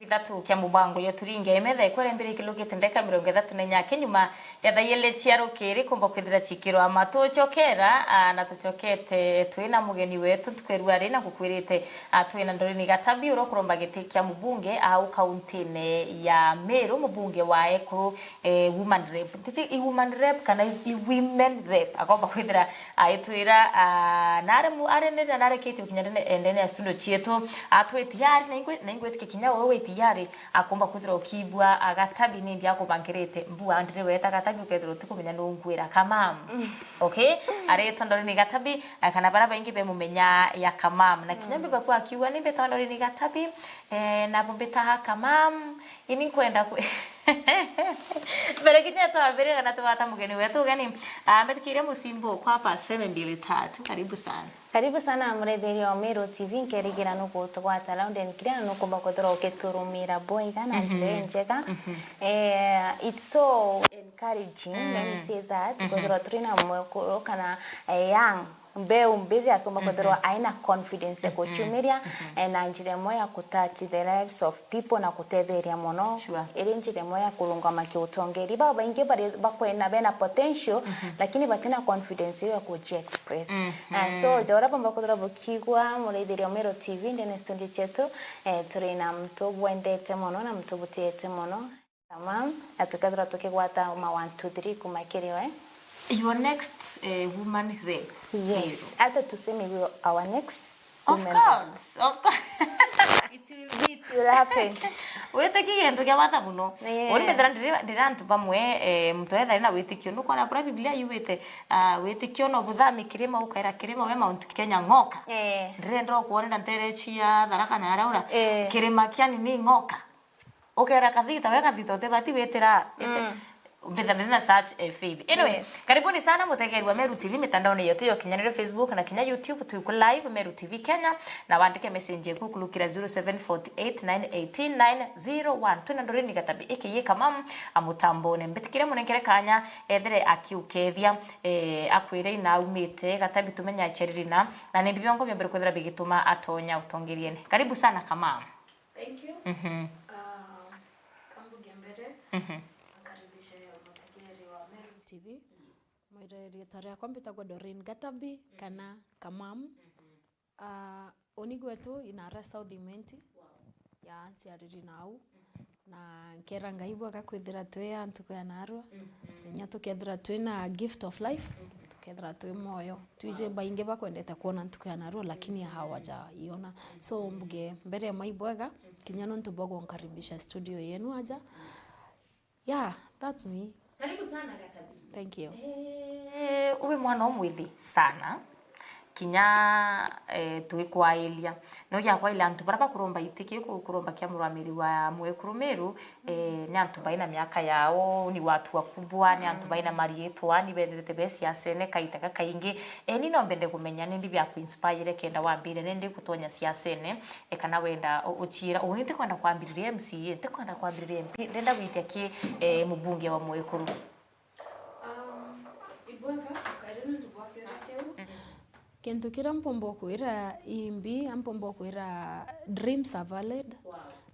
Itatu kia mubango ya turinge emetha ikwere mbere kilogete ndeka 34 kenyuma ya thayele chiaro kiri kumba kwithira chikiro amato chokera na tuchokete twina mugeni wetu tukwerua rina kukwirite twina Doreen Gatabi uro kuromba gite kia mubunge au kaunti ya Meru mubunge wa ekuru woman rep tichi woman rep kana women rep akomba kwithira aitwira nare mu arene nare kiti kinyane endene studio chieto atweti yari na ingwetike kinya wewe tiyari akomba kuthira ukibwa Gatabi ni ndia kubangirite mbua ndire weta Gatabi ukethira utikumenya nungwira kamam okay areto Doreen Gatabi kana baraba ingi be mumenya ya kamam na kinyambe bakwa akiwa ni beta Doreen Gatabi na bombeta kamam ini kwenda Bere kinya to abere kana to hata mugeni wetu gani metikiria musimbo kwa pa 723 karibu sana. Karibu sana muretheri wa Meru TV nkerigira nuko twata launden kira nuko bakodro keturumira boy kana njega it's so encouraging let me say that kodro trina mwe kana young mbezi akoma kodro aina confidence ko chumiria na njire moya kutouch the lives of people na kutetheria mono iri njire moya kulunga makiutongeri baba inge bari bakwena bena potential lakini batina confidence ya ku express so jora bamba kodro bukigwa muretheri wa Meru TV ndene studio chetu turina mtu wendete mono na mtu butiete mono tamam atukadra tukigwata ma 1 2 3 kumakiriwe. Your next woman rep. Yes. Ata tuseme our next woman. Of course. It will happen. Wete kigendo kya bata muno. Ori medra ndirantu bamwe mtoetha na wetikio nuko na Biblia yuwete wetikio no buthami kirima ukaira kirima we Mount Kenya ngoka. Ndrendo kuonera nterechia tharaka na araura kirima kiani ni ngoka. Ukaira kathita we kathita utebati wetera Mbethanena search faith. Anyway, karibuni sana mutegeri wa Meru TV mitandaoni yote yo kinyanire Facebook na kinya YouTube tuko live Meru TV Kenya na waandike message ku kulukira 0748918901 twina Doreen Gatabi ikiye kamam amutambone mbetikire munengere kanya ethere akiukethia akwire ina umite Gatabi tumenya cherina na ni bibiongo bya mbere kwethera bigituma atonya utongeriene. Karibu sana kamam. Thank you. Kambu gembere. TV mwire rietaria kompita kwa Doreen Gatabi kana kamam onigwetu inara South Imenti ya nsiariri nau na nkera ngaibwa gakwithira twe antu kwa narwa nya tukethira twe na gift of life tukethira twe moyo tuije bainge bakwendeta kuona antu kwa narwa lakini hawaja iona so mbuge mbere maibwaga kinyano ntubogo nkaribisha studio yenu aja yeah that's me. Karibu sana Gatabi. Thank you. Uwe mwana omwithi sana. Kinya tuikwa Elia. No ya kwa ile antu baraba kuromba itiki kuromba kia muramiri wa mwekuru Meru ni antu baina miaka yao ni watu wakubwa ni antu baina marieto ani bedete besi asene kaitaka kaingi ni no mbende kumenya nindi bya ku inspire kenda wambire nindi kutonya siasene kana wenda uchira unite kwenda kwambiriria MCA te kwenda kwambiriria MP ndenda witia ki mubunge wa mwekuru ibweka kairene tubwakira keu Kento kira mpombo kwira imbi mpombo kwira dreams are valid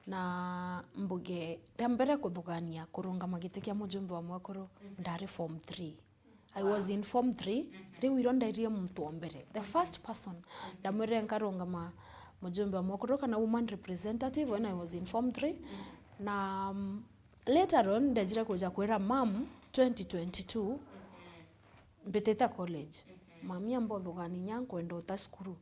na mbuge ndambere kuthugania kurunga magite kia mujumbe wa mwakoro ndari form 3 I was in form 3 riu irondairie mtu ombere the first person ndamwire nkarunga mujumbe wa mwakoro kana woman representative when I was in form 3 na later on ndajira kuja kwira mam 2022 mbeteta college mami ambodhugani nyankwenda utaskuru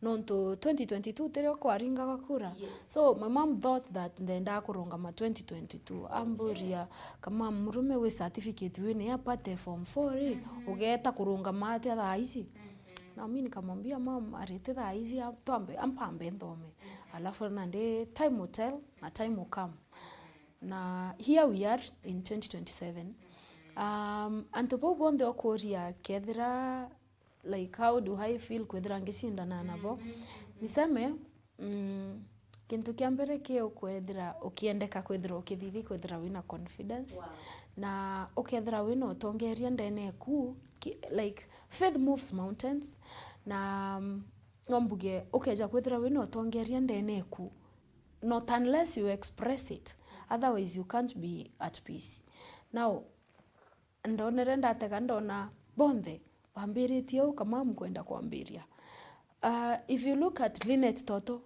nonto 2022 tere kwa ringa wakura so my mom thought that ndenda kurunga ma 2022 amburia kama murume we certificate we ne apate form 4 ugeta kurunga mate tha ici na mimi nikamwambia mom arete tha ici atombe ampambe ndome alafu na ndi time will tell na time will come na here we are in 2027 antopo bonde okoria kethira like how do I feel kwethira ngishindana nabo niseme kintu kia mbere kio kwethira ukiendeka kwethira ukithithi kwethira wina confidence na ukethira wina utongeria ndene ku like faith moves mountains na ngombuge ukeja kwethira wina utongeria ndene ku not unless you express it, otherwise you can't be at peace. Now ndonere ndatega ndona bonthe bambiritie u kama mkwenda kuambiria. If you look at Linet Toto,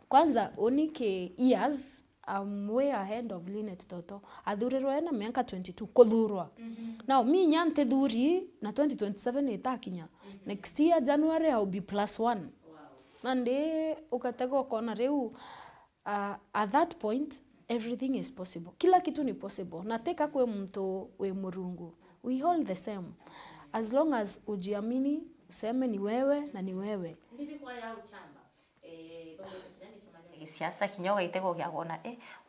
kwanza onike years I'm way ahead of Linet Toto. Athurirwo ena miaka 22 kuthurwa. Now mi nyante thuri na 2027 itakinya. Next year January I'll be +1. Nande ukatego kona reu at that point everything is possible. Kila kitu ni possible. Nateka kwe mtu we Murungu. We all the same. As long as ujiamini, useme ni wewe na ni wewe. Bibi kwa ya uchamba. Siasa kinyoga itego gya gona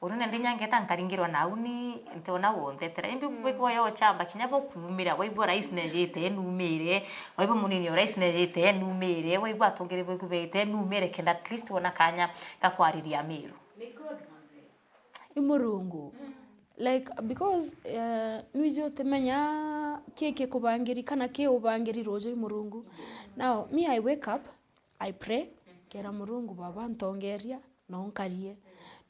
urune ndinyangeta nkaringirwa nauni ntona wondetera imbi kwa ya uchamba kinyabo kumira waibwa rais nejete numire waibwa munini rais nejete numire waibwa atongere kubete numire kenda at least wona kanya gakwariria Meru. Imurungu. Like because nwijo temenya keke kubangiri kana ke ubangiri rojo Imurungu. Now me I wake up, I pray, kera Murungu baba ntongeria no nkarie.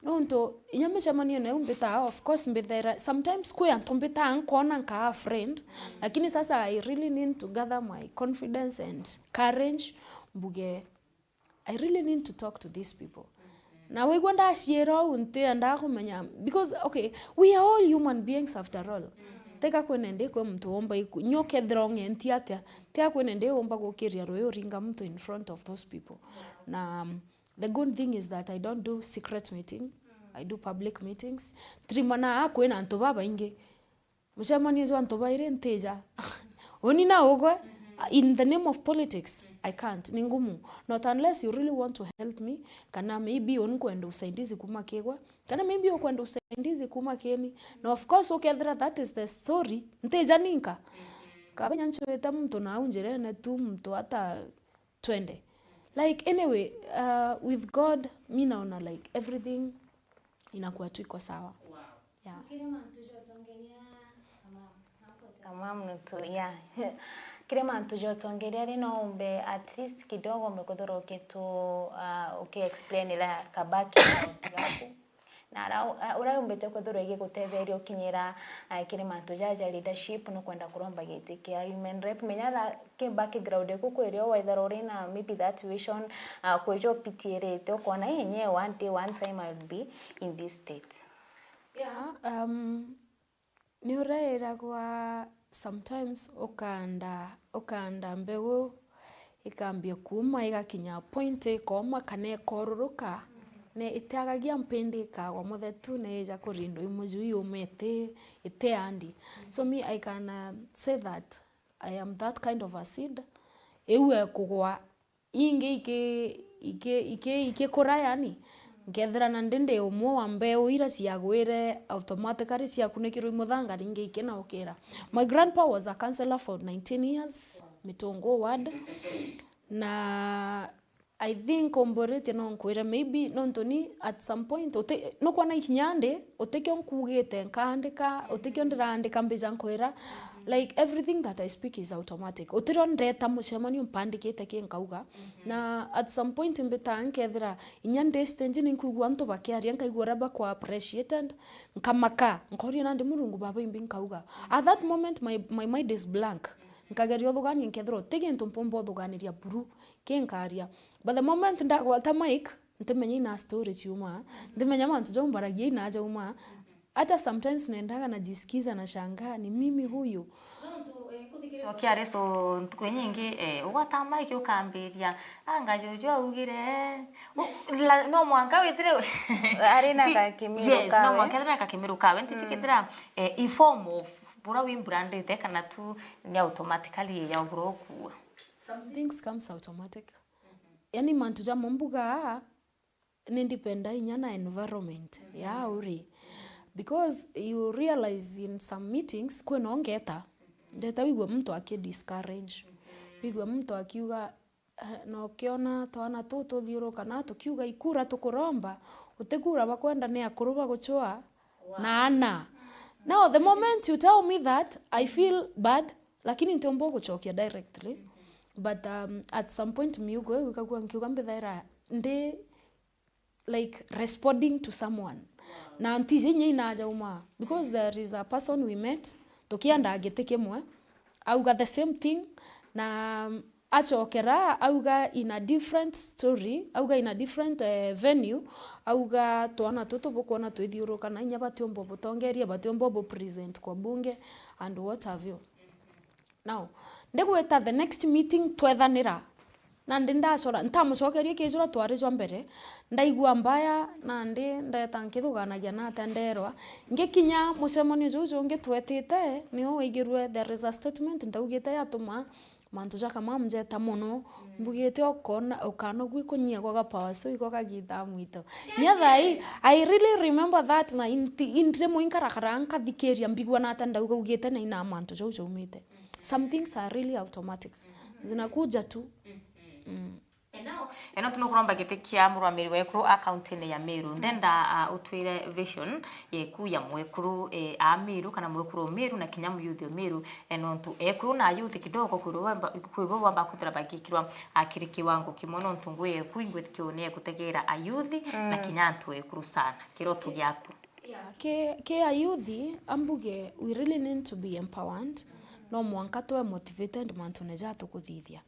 No nto inyameshamanio na umbeta of course mbethera sometimes kwa ntombeta ankona nka friend lakini sasa I really need to gather my confidence and courage buge I really need to talk to these people. Na we gwanda shiero unte anda kumenya because okay we are all human beings after all. Teka kwenende kwa mtu omba nyoke wrong entiatia teka kwenende omba gokiria royo ringa mtu in front of those people. Na the good thing is that I don't do secret meeting. I do public meetings. Trimana akwena antoba bainge. Mushamani zo antoba ire nteja. Oni na ogwe in the name of politics I can't ningumu not unless you really want to help me kana maybe onkwenda usaidizi kuma kegwa kana maybe okwenda usaidizi kuma keni na of course okethra that is the story nteja ninka kabanya nchweta mtu na unjere na tu mtu hata twende like anyway with God mi naona like everything inakuwa tu iko sawa. Yeah. Kama mtu yeah. Kirema tujotongeria rino umbe at least kidogo mekodoro kitu explain la kabaki yaku na ura umbe te kodoro ige gutetheria ukinyira kirema tujaja leadership no kwenda kuromba giti kia human rep menyara ke background eku kwerio whether orina maybe that vision kwejo pitiere te kona yenye one time I will be in this state. Yeah, ni uraira kwa sometimes okanda mbego ikambia kuma igakinya point koma kana koruruka ne itagagia mpendeka wa muthetu ne ja kurindo imuju yumete iteandi. So me I can say that I am that kind of a seed ewe kugwa inge ike korayani ngethera na ndende umwe wa mbeo ira ciagwire automatically ciakunekirwo imuthanga ringe ikena okera. My grandpa was a counselor for 19 years Mitongo ward na I think omborete no nkwira maybe no ntoni at some point no kwa na ikinyande otekyo nkugete nkandika otekyo ndirandika mbeja nkwira like everything that I speak is automatic. Otiron ndeta mushemani mpandikite kinkauga na at some point mbeta nkethira inyande stage ninkugwa nto bakiaria nkaigura ba kwa appreciated nkamaka nkori na ndi Murungu baba imbi nkauga. At that moment my mind is blank. Nkagerio thugani nkethiro tege ntompombo thuganiria buru kinkaria. But the moment ndagwata mic ntemenya ina story chuma ntemenya mantu jo mbaragia ina jauma hata sometimes naendaga najisikiza na shangaa ni mimi huyu okia resto ntuko nyingi ugata mic ukambiria angajojo ugire no mwanga wetire arena kakimiruka yes no mwanga arena kakimiruka wentikidira inform of bura we branded kana tu ni automatically ya broku. Some things comes automatic. Yani mantu ja mumbuga nindipenda inyana environment ya uri because you realize in some meetings kwena ongeta ndeta wigwe mtu discourage wigwe mtu akiuga no kiona twana toto thiuro kana tukiuga ikura tukuromba utegura bakwenda ne akuruba guchwa na ana. Now the moment you tell me that I feel bad lakini ntombo guchokia directly. But at some point miugo wikagwa nkiuga mbethaira ndi like responding to someone. Na antizi nye inaja uma. Because there is a person we met, tukianda agete kimwe, auga the same thing, na achokera, auga in a different story, auga in a different venue, auga tuana toto bukuona tuithiuruka na inya batiombo butongeria, batiombo bu present kwa bunge, and what have you. Now, ndegweta the next meeting twethanira. Na ndindacora ntamucokerie kijura twarijwa mbere ndaigua mbaya na ndeta nkithuganagia na atenderwa ngikinya mucemanio juju ngitwetite nio wigirwe there is a statement ndaugite yatuma mantu jaka mamjeta muno mbugite ukana gwikunyia kwa power so ikoka gita mwito nyathai I really remember that na indre muinkarakara nkathikeria mbigwa na atendauga ugite na ina mantu juju umite. Some things are really automatic zinakuja tu. Eno tunokuromba gitikia muramiri wekuru account-ini ya Meru ndenda utwire vision yeku ya mwekuru a Meru kana mwekuru Meru na kinyamu youth Meru eno ntu ekuru na youth kidogo kuibo wamba kuthira bagikirwa akiri kiwango kimono ntungwe kuingwetikone kutegera a youth na kinyantu ekuru sana kiroto gyaku. Ke a youth ambuge we really need to be empowered. No mwanka tuwe motivated mantu neja tukuthithia.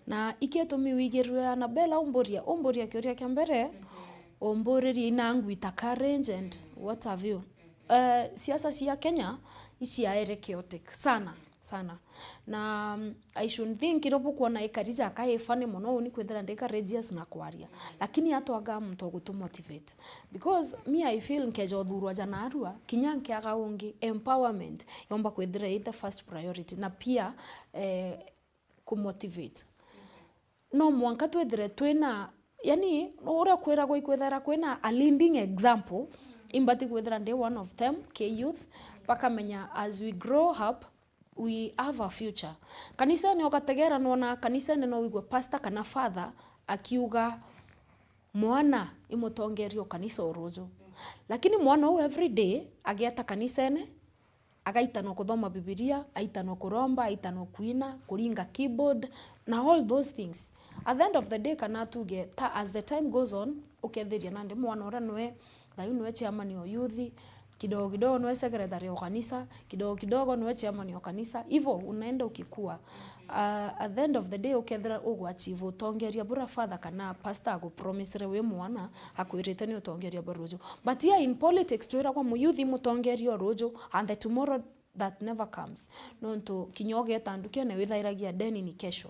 Na iketumi wigirwe na bela umboria kioria kia mbere omboreria ina ngwita courage and what have you. Siasa cia Kenya isi aere chaotic sana. Na I should think irobo kuona ikarija kaefane muno ni kwethera ndeka regias na kwaria. Lakini atwaga mtu gutu motivate. Because me I feel nkejo thurwa janarua kinyanke agaungi empowerment yomba kwethera the first priority na pia kumotivate. No mwanka twethere twina yani ora kwera kwethera kwena a leading example imbati kwethera ndi one of them ke youth pakamenya as we grow up we have a future. Kanisa ni okategera nona kanisa ni no wigwe pastor kana father akiuga mwana imutongerio kanisa orojo. Lakini mwana u every day agiata kanisa ene agaitano kuthoma Biblia, aitano kuromba, aitano kuina, kuringa keyboard na all those things. At the end of the day kana tuge as the time goes on uketheria nande mwana ora noe thayu noe chairman yo youth kidogo noe secretary wa kanisa, kidogo noe chairman wa kanisa, hivyo unaenda ukikua. At the end of the day ukethera ugwachieve utongeria bura father kana pastor ago promise we mwana akwirite ni utongeria barojo. But here in politics twira kwa muyuthi mutongeria rojo and the tomorrow that never comes. Nonto kinyoge tandukia na withairagia deni ni kesho.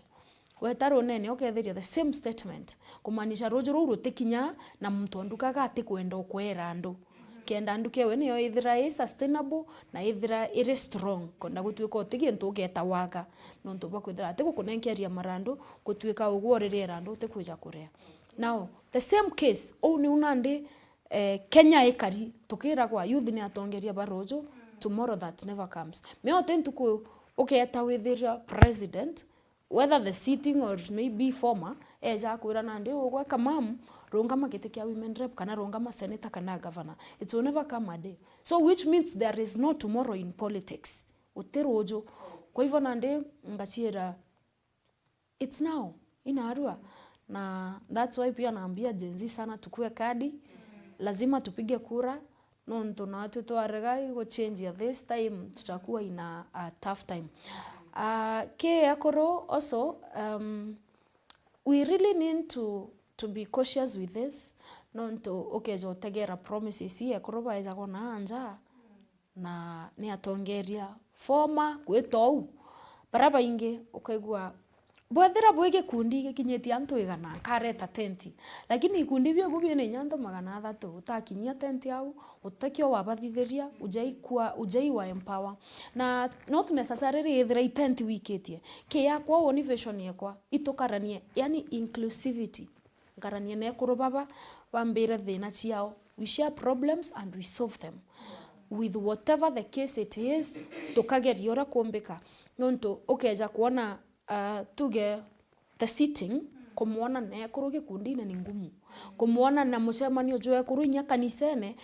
Wetaro nene uketheria the same statement kumanisha rojo ruru tekinya na mtu andukaga ati kwenda ukwera andu. Kenda nduke we niyo ithira sustainable na ithira iri strong konda gutwika otigi ntugeta waga no ntuba kwithira ati gukunenkeria marandu gutwika ugworerera andu utikuja kurea. Now the same case ni unandi Kenya ikari tukira kwa youth ni atongeria barojo tomorrow that never comes. Me otentuku uketa withira president whether the sitting or maybe former eja kwira nandi ugwa kamamu rongama gitekia women rep kana rongama senator kana governor. It will never come a day. So which means there is no tomorrow in politics. Uterojo. Kwa hivyo nande ngachira it's now inarua. Na that's why pia naambia Gen Z sana tukue kadi. Lazima tupige kura. No ntona watu tuaregai go change at this time tutakuwa in a tough time. Ke akoro also we really need to be cautious with this. Nonto okejo tegera promises ye kuroba eza kona anja na ni atongeria forma kwetou baraba inge okegwa bwethera bwege kundi gikinyeti antu igana kareta tenti lakini ikundi byo gubine nyanto magana thatu utakinyia tenti au utakio wabathitheria ujai wa empower na not necessarily ithira tenti wiketie ke yakwa woni vision yakwa itukaranie yani inclusivity garanie ne kurubaba bambira thina ciao. We share problems and we solve them with whatever the case it is. Tukageria ora kuombeka nonto okeja kuona tuge the sitting kumuona ne kuruge kundine ni ngumu kumuona na mucemanio joe kurunya kanisene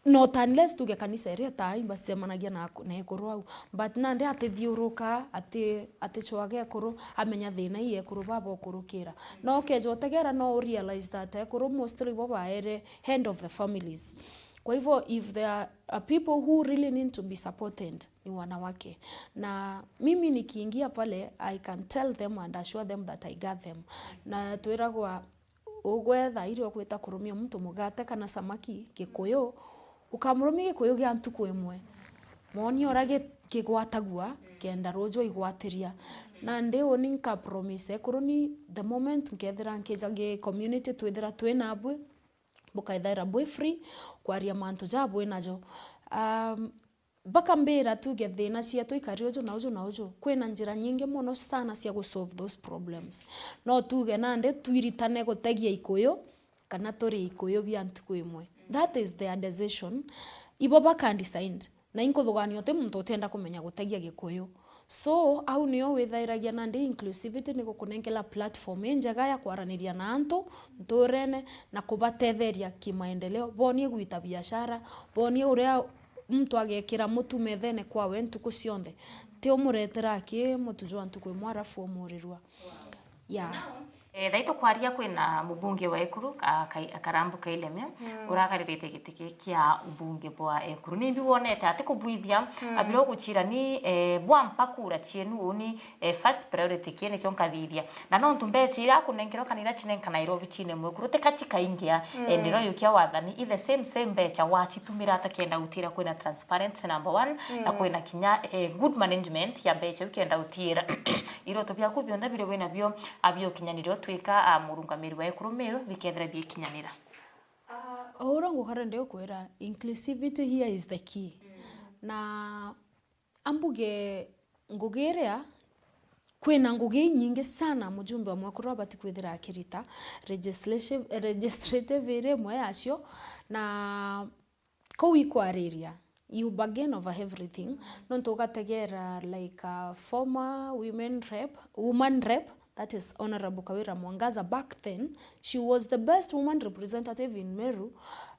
not unless tuge kanisa area tai basemanagia na ekuru au but nande atithiuruka ati chwage ekuru amenya thina i ekuru baba okurukira no kejotegera no realize that ekuru mostly baba ere hand of the families. Kwa hivyo if there are people who really need to be supported ni wanawake, na mimi nikiingia pale I can tell them and assure them that I got them. Na twiragwa ugwetha irio kwita kurumia mtu mugate kana samaki gikuyu ukamurumia gikuyu gia ntuku imwe moni orage kigwatagua kenda rojo igwatiria na ndeo ninka promise kuruni the moment ngethira nkejage community twithira twina abwe bukaithira bwe free kwaria mantu jabwe najo baka mbera tuge thina cia tuikari ujo na ujo kwina njira nyingi muno sana cia go solve those problems no tuge nande twiritane gutegia ikuyu kana turi ikuyu bia ntuku imwe. That is their decision. Ibo baka decide na inkuthugania te muntu utenda kumenya gutegia gikuyu. So au niyo withairagia nande inclusivity ni gukunengela platform njega ya kwaraniria na antu ndorene na kubatetheria kimaendeleo bonie gwita biashara bonie uria mtu agekira mutu methene kwa we ntuku cionthe te umuretera ki mutu jwa ntuku mwarafu umurirwa. Thaito kwaria kwina mubunge wa Ekuru akarambu kaileme uragaririte gitiki kia ubunge bwa Ekuru ni biwonete ati kubuithia abiro guchira ni bwa mpakura chienu uni first priority kiene kyonkathiria na no ntumbetira kunengero kanira chinenka Nairobi chine mwekuru te kachika ingia ndiro yukia wathani the same becha wachitumira atakenda utira kwina transparent number 1 na kwina kinya good management ya becha ukienda utira iroto bya kubionda biro wena byo abyo kinyaniro twika murungamiri wa Ekuru Meru bikethera bikinyanira. Orongo harande okwera inclusivity here is the key. Na ambuge ngugerea kwena nguge nyingi sana mujumbe wa mwakuru abati kwethera akirita legislative ere mwe acio na kowikwariria you bargain over everything no tugategera like a former woman rep that is Honorable Kawira Mwangaza. Back then she was the best woman representative in Meru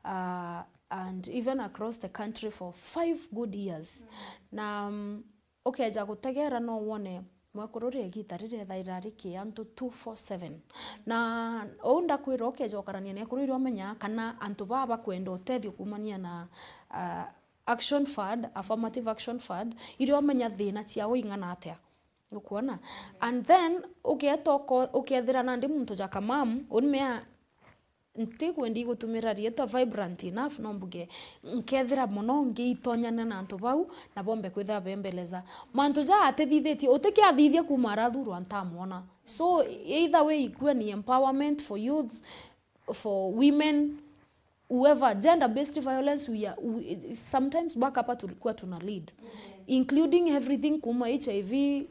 and even across the country for 5 good years. Na okay jagutegera no wone mwakururi gitarire thairari ki antu 247 na onda kwiro okay jokarania ne kuriro menya kana antu baba kwenda utethio kumania na action fund, affirmative action fund irio menya thina cia uingana atia ukuona and then ukethira nandi muntu jaka mam unmea ntiku ndi gutumira rieto vibrant enough no mbuge nkethira muno ngiitonyana na antu bau na bombe kwitha bembeleza mantu ja atethithiti utiki athithia kumara thuru antamona. So either way ikue ni empowerment for youths, for women, whoever, gender based violence sometimes back hapa tulikuwa tuna lead including everything kuma HIV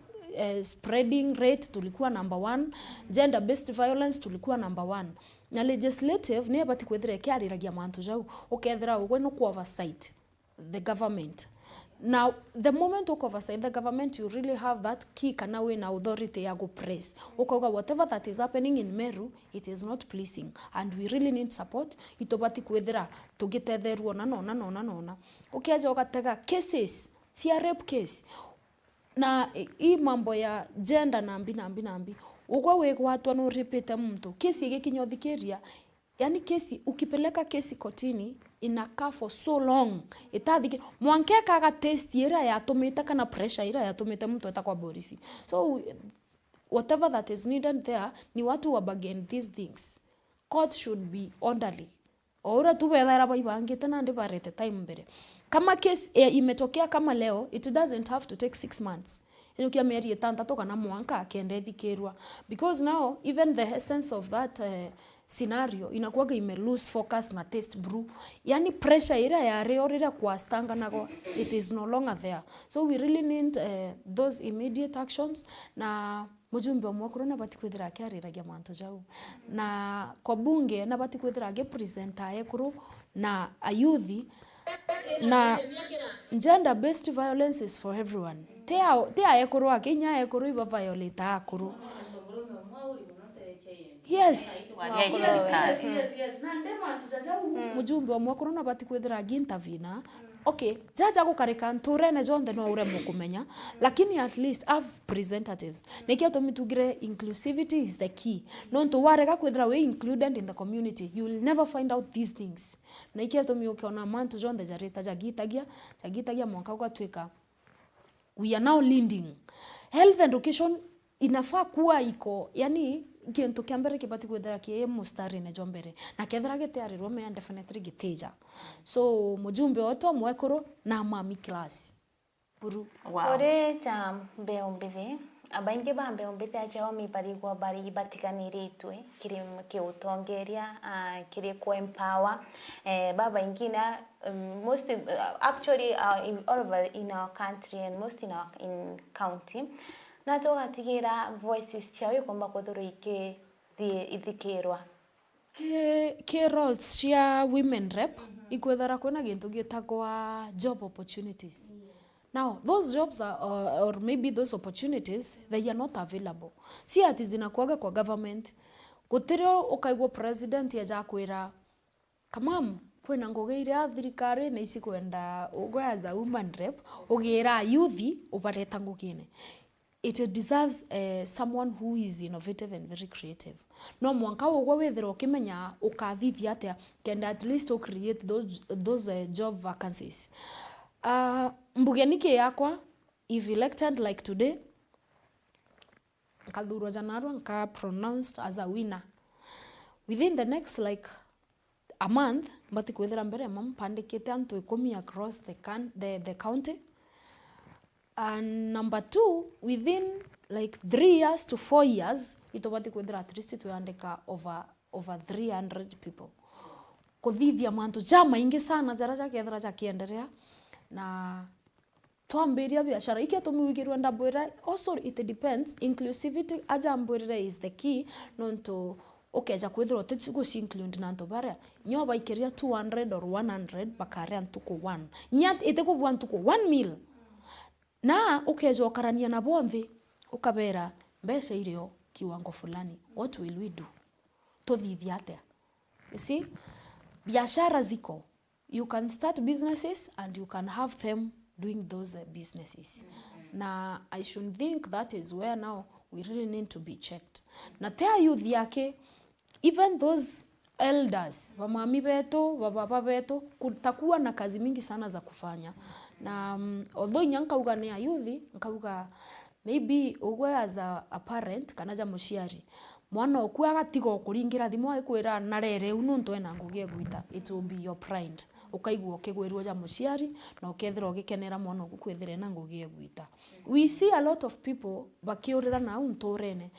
spreading rate tulikuwa number 1, gender based violence tulikuwa number 1 na legislative ni abati kwethira kiariragia mantu jau ukethira ugwe no oversight the government. Now the moment you oversight the government you really have that key kana we na authority ya go press ukoga whatever that is happening in Meru it is not pleasing and we really need support itobati kwethira tugitetherwo na nona ukiaja ugatega cases cia rape case na hii mambo ya gender nambi ugwa wegwatwa no repeat mtu kesi igikinya thikeria yani kesi ukipeleka kesi kotini inakaa for so long itathike mwankeka ga test ira yatumite kana pressure ira yatumite mtu atakwa borisi. So whatever that is needed there ni watu wa bargain these things. Court should be orderly. Ora tu wethera baibangite na ndi barete time mbere kama case imetokea kama leo it doesn't have to take 6 months ilukia mieri 6 kana mwanka akende thikirwa because now even the essence of that scenario inakuwaga ime lose focus na test brew yani pressure ira ya reorira kwa stanga nago it is no longer there. So we really need those immediate actions na mujumbe wa mwakuru na bati kwithira kiariragia mantu jau na kwa bunge na bati kwithira ge presenter Ekuru na ayuthi na gender based violence is for everyone. Tea Ekuru akinya Ekuru iba violate Akuru. Yes. Yes. Na ndema tujaja mujumbe wa mwakuru na bati kwethira gintavina. Okay, jaja gukarika nturene jonde no ure mukumenya, lakini at least have representatives. Nekio tomitugire inclusivity is the key. No to warega kwethira we included in the community, you will never find out these things. Nekio tomiukiona mantu jonde jareta jagitagia mwaka gwatwika. We are now leading. Health and education inafaa kuwa iko, yani kintu kiambere kibati kwethira kie mustari ne jombere na kethira gitiarirwo me definitely giteja. So mujumbe oto mwekuru na mami class buru. Wow. Ore ta mbeombithi abaingi ba mbeombithi acha mi barigwa bari batiganiritwe kiri kiutongeria kiri ko empower baba ingina most actually all over in our country and most in our county na tugatigira voices chawe kwamba kuthuru ike ithikirwa ke roles cia women rep ikwethara kwena gintu gitagwa job opportunities. Now those jobs are, or maybe those opportunities they are not available. Si ati zinakuaga kwa government gutirio ukaigwa president ya kwira kamam kwena ngogeira thirikari na isi kwenda ugwa as a woman rep ugira youth ubareta ngukine. It deserves someone who is innovative and very creative. No mwanka ugwa wethira ukimenya ukathithia atia can at least to create those job vacancies. Mbugeni ke yakwa if elected like today KATHURE janarwa nka pronounced as a winner within the next like a month mbati kwethira mbere mampandikite antu 10 across the county. And number 2, within like 3 years to 4 years, itobati kwethira at least tuandika over 300 people. Kuthithia mantu jama ingi sana jaraja kethira jakiendelea na twambiria biashara iki tumiwigirwa ndabwira. Also it depends, inclusivity aja mbwira is the key nonto okay kwethira otetigo include nanto bara nyoba ikiria 200 or 100 bakare antuko 1 nyat iteko bwantuko 1 meal. Na ukejo karania na bonthi ukabera mbesa irio kiwango fulani, what will we do? Tothithia atia. You see, biashara ziko, you can start businesses and you can have them doing those businesses. Na I should think that is where now we really need to be checked. Na tea youth yake, even those elders, wamami beto, wababa beto, kutakuwa na kazi mingi sana za kufanya. Na although nyanka uga ni ayuthi nkauga maybe ugwe as a parent kanaja mushiari mwana okwa agatigo kuringira thimo ikwira narere ununtu ena ngugie gwita, it will be your pride ukaigwa ukigwirwo ja mushiari na ukethira ugikenera mwana gukwethira na ngugie gwita. We see a lot of people bakiurira na unturene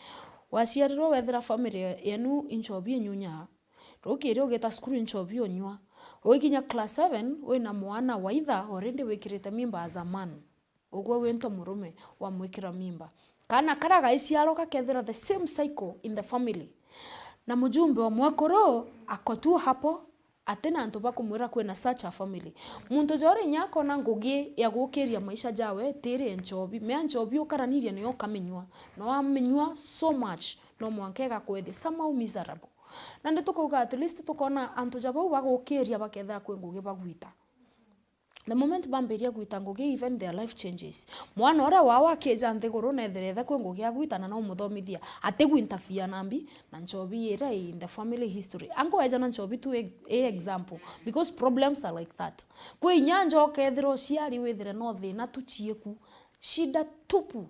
waciarirwo wethira family yenu inchobi nyunya rokiri ugeta skuru inchobi onywa oikinya class 7 wena mwana waitha already wekirite mimba as a man ogwo wento murume wa mwikira mimba kana karaga isiaro kakethira the same cycle in the family. Na mujumbe wa mwakoro akotu hapo atena antu bakumwira kwena such a family muntu jori nyako na ngugi ya gukiria maisha jawe tiri enchobi me enchobi ukaraniria niyo kamenywa no amenywa so much no mwankega kwethi somehow miserable. Na nditukuga at least tukona antu jabo bagukiria bakethira kwe ngugi bagwita. The moment bamberia gwita ngugi even their life changes. Mwana ora wawa keja nthiguru na ethereza kwe ngugi agwita na no muthomithia ategu interfere nambi na nchobi ira in the family history. Ango eja na nchobi tu example because problems are like that. Kwe nyanjo kethiro ciari wethire no thina tuchieku shida tupu.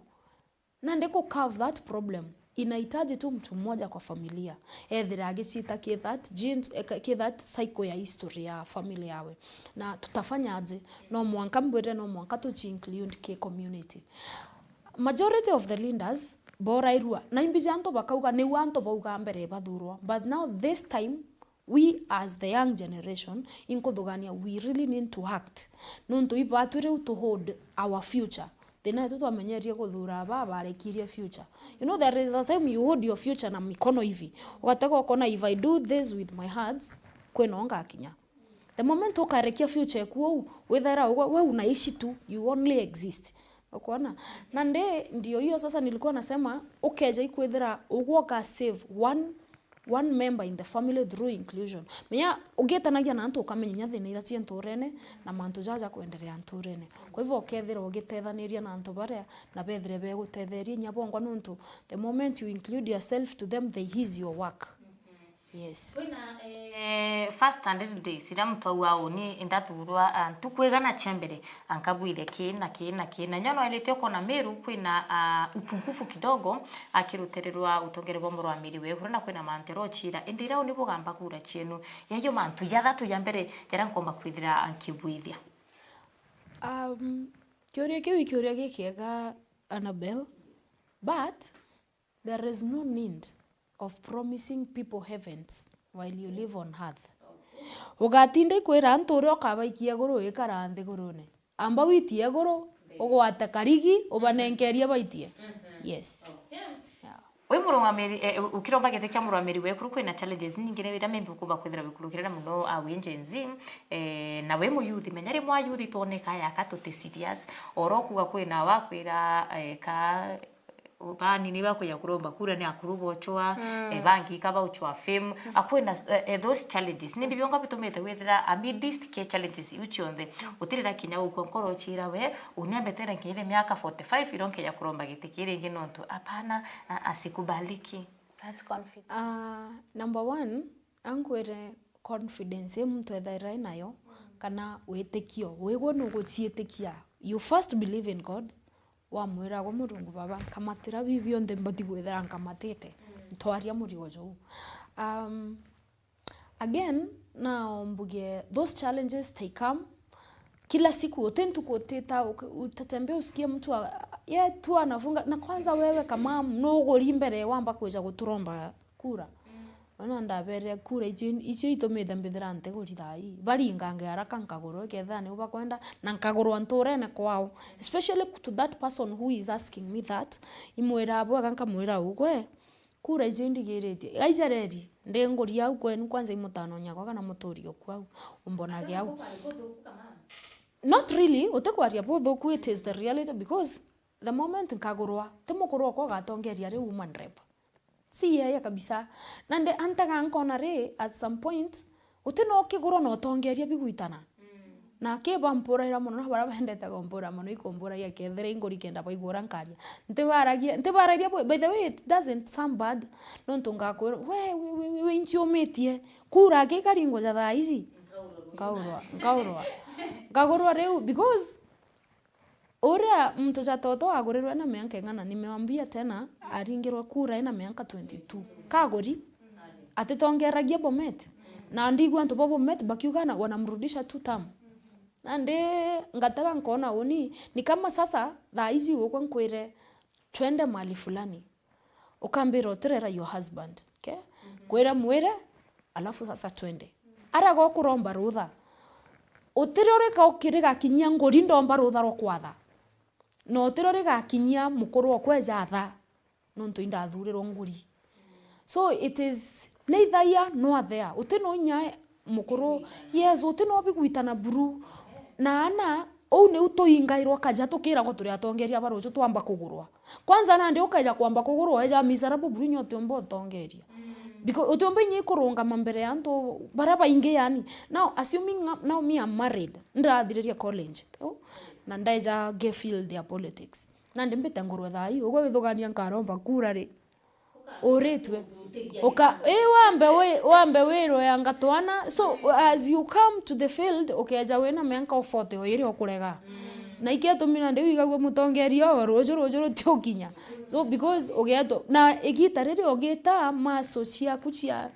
Na ndiko carve that problem. Inahitaji tu mtu mmoja kwa familia ethira agicita ke that genes ke that cycle ya history ya family yawe. Na tutafanya aje no mwanka mbwire no mwanka tu include ke community. Majority of the leaders bora irua na imbijanto bakauga ni wanto bauga mbere bathurwa, but now this time we as the young generation in Kodogania we really need to act nonto ibatwire to hold our future. Then tutu amenyeria kuthura baba arekirie future. You know there is a time you hold your future na mikono hivi. Ukataka ukona if I do this with my hands kwenonga akinya. The moment ukarekia future kuo wethera we unaishi tu, you only exist. Ukoona? Na ndio hiyo sasa nilikuwa nasema ukeja ikwethera ugwoka save one one member in the family through inclusion. Menya ugetanagia na antu ukamenya thina ira cia nturene na mantu jaja kuendelea nturene. Kwa hivyo ukethira ugitethaniria na antu baria na bethire begutetheria nyabongwa nuntu the moment you include yourself to them they ease your work. Yes. Wena first 100 days ira mtu wao ni indathurwa tukwegana chembere ankabwire kina nyono elete ko na Meru kwina upungufu kidogo akirutererwa utongere bombo rwa miriwe kurana kwina mantero chira indira oni bugamba kura chenu yayo mantu yathatu ya mbere yara nkomba kwithira ankibwithia kioria gikiega Annabelle, but there is no need of promising people heavens while you live on earth. Ugatinda ikwira nturi okabaikia guru ikara nthi gurune amba witie guru ugwate karigi ubanenkeria baitie. Yes. We murungamiri ukiromba getekia murungamiri we kuru kwina challenges nyingire wira membe kuba kwithira bikurukirira muno awenjenzi na we mu youth menyari mwa youth toneka yakatote serious orokuga kwina wakwira ka bani ni bako ya kuromba kura ni akurubo chwa banki kaba uchwa fame akwena those challenges ni bibionga bitumete wethira amidst ke challenges uchonde utirira kinya ukonkoro chira we uniambetera kile miaka 45 ironke ya kuromba gitikire nginonto apana asikubaliki. That's confidence. Number 1 ankwere confidence mtu ethaira nayo kana wetekio wego no guchietekia. You first believe in God. Wa mwira gwa murungu baba kamatira bibio nthe mbati gwethera nkamatete twaria murigo jo. Again now mbuge those challenges they come kila siku utentu koteta utatembea usikie mtu ye tu anafunga na kwanza wewe kama mnogo limbere wamba kuja guturomba kura ona ndabere kura ichi itomeda mbethera nte gurithai bari ngange araka nkagoro ketha ni ubakwenda na nkagoro anturene kwao, especially to that person who is asking me that imwira abo akankamwira ugwe kura ichi ndigirite aijareri ndengoria ugwe ni kwanza imutano nyako kana muturio kwao umbonage au not really utekwaria botho ku it is the reality because the moment nkagorwa temukoro kwa gatongeria ri woman rep si yeye kabisa nande antaga nkona re at some point utino kigoro no tongeria biguitana na ke bampura ira muno bara bandeta gompura muno ikombura ya kethere ingori kenda baigora nkaria ntebaragia by the way it doesn't sound bad no ntunga ko we inchiometie kura ke karingo za thaizi ngaurwa reu because ora mtu jatoto agorerwa na miaka ngana nimewambia tena aringirwa kura ina miaka 22 kagori atitongeragia Bomet na ndigwa antu Bomet bakiugana wanamrudisha 2 term ande ngataka nkona oni ni kama sasa thaizi woko nkwire twende mali fulani ukambira terera your husband okay kwera mwere alafu sasa twende ara go kuromba rutha utirore ka ukiriga kinya ngori ndomba rutha ro kwatha no tirore ga kinya mukuru okweja tha no nto indathurirwo nguri so it is neither here nor there utino nya mukuru yes utino bigwitana buru na ana ou ne utoingairwa kaja tukira go turi atongeria barojo twamba kugurwa kwanza na ndio kaja kwamba kugurwa eja miserable buru nyote mbo tongeria because utombe nyi kurunga mambere yanto baraba inge yani now assuming now me am married ndathiriria college na ndaija gefield ya politics na ndimbete ngurwa thai ugo withugania nkaromba kura ri uritwe oka wambe wiro ya ngatwana so as you come to the field ukeja wena menka ofote oyiri okurega na iketumina ndewigawe mutongeria rojo tiokinya so because ogeto na igita riri ogeta maso cia kuchia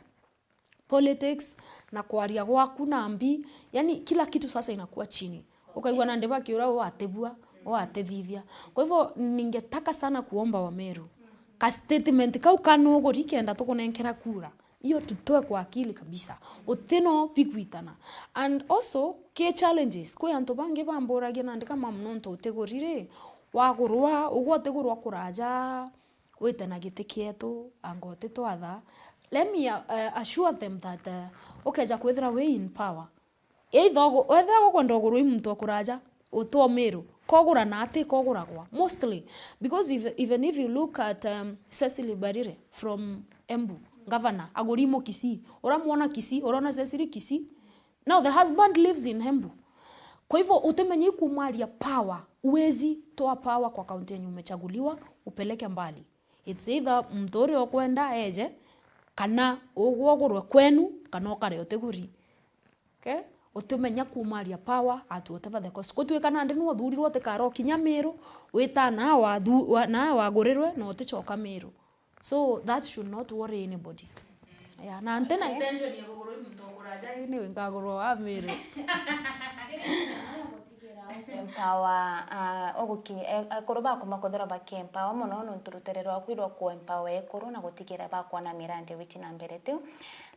politics na kwaria gwaku na mbi yani kila kitu sasa inakuwa chini ukaigwa na ndeba kiura watebua watethithia kwa hivyo ningetaka sana kuomba wa Meru ka statement kau kanogo rikenda tukunenkera kura iyo tutoe kwa akili kabisa utino pigwitana and also ke challenges ko yanto bange bamboragia nandika mamnonto utegorire wagurwa ugotegurwa kuraja wetana gitikieto angote twatha let me assure them that ja kwethra we in power eithogo wethera go ndoguru imuntu kuraja utwo Meru kogura na ati kogura gwa mostly because even if you look at Cecily Barire from Embu governor agurimo Kisii, uramuona Kisii, uraona Cecily Kisii. Now the husband lives in Embu. Kwa hivyo utemenye kumaria power, uwezi toa power kwa kaunti yenye umechaguliwa upeleke mbali. It's either mtori okwenda eje kana ugwogurwe kwenu kana okare oteguri. Okay? Utemenya kumaria power at whatever the cost. Kutwe kana ndi no thurirwo te karo kinya Meru wita na wagurirwe no tichoka Meru. So that should not worry anybody. Yeah, na antena intention ya guguru mtokuraja ni wengaguru wa Meru. Empower oguki kuruba kumakothora bakempower muno no turutererwa kwirwa ku empower ekuru na gutikira bakwana mirande witi na mbere tu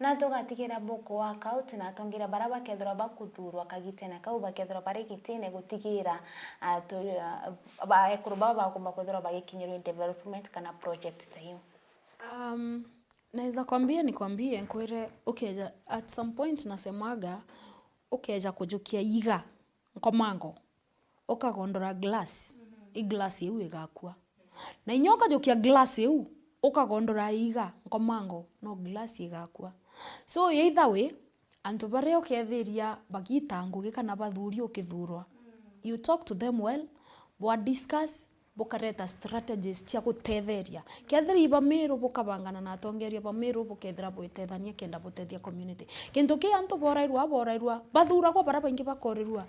na tugatikira boko workout na tongira baraba kethora bakuthurwa kagitena kau bakethora bare gitene gutikira ba ekuru baba kumakothora bagikinyirwa development kana project tayo. Naweza nikwambie nkwire ukeja at some point nasemaga ukeja kujukia iga nkomango ukagondora glass glass iu igakua na inyoka jokia glass iu ukagondora iga nkomango no glass igakua. So either way antu bare ukethiria bagitangu gikana bathuri ukithurwa you talk to them well, bo discuss bokareta strategies cia gutetheria kethiri ba Meru bokabangana na atongeria ba Meru bokethira boitethania kenda botethia community kintu ki antu borairwa bathura ko bara baingi bakorirwa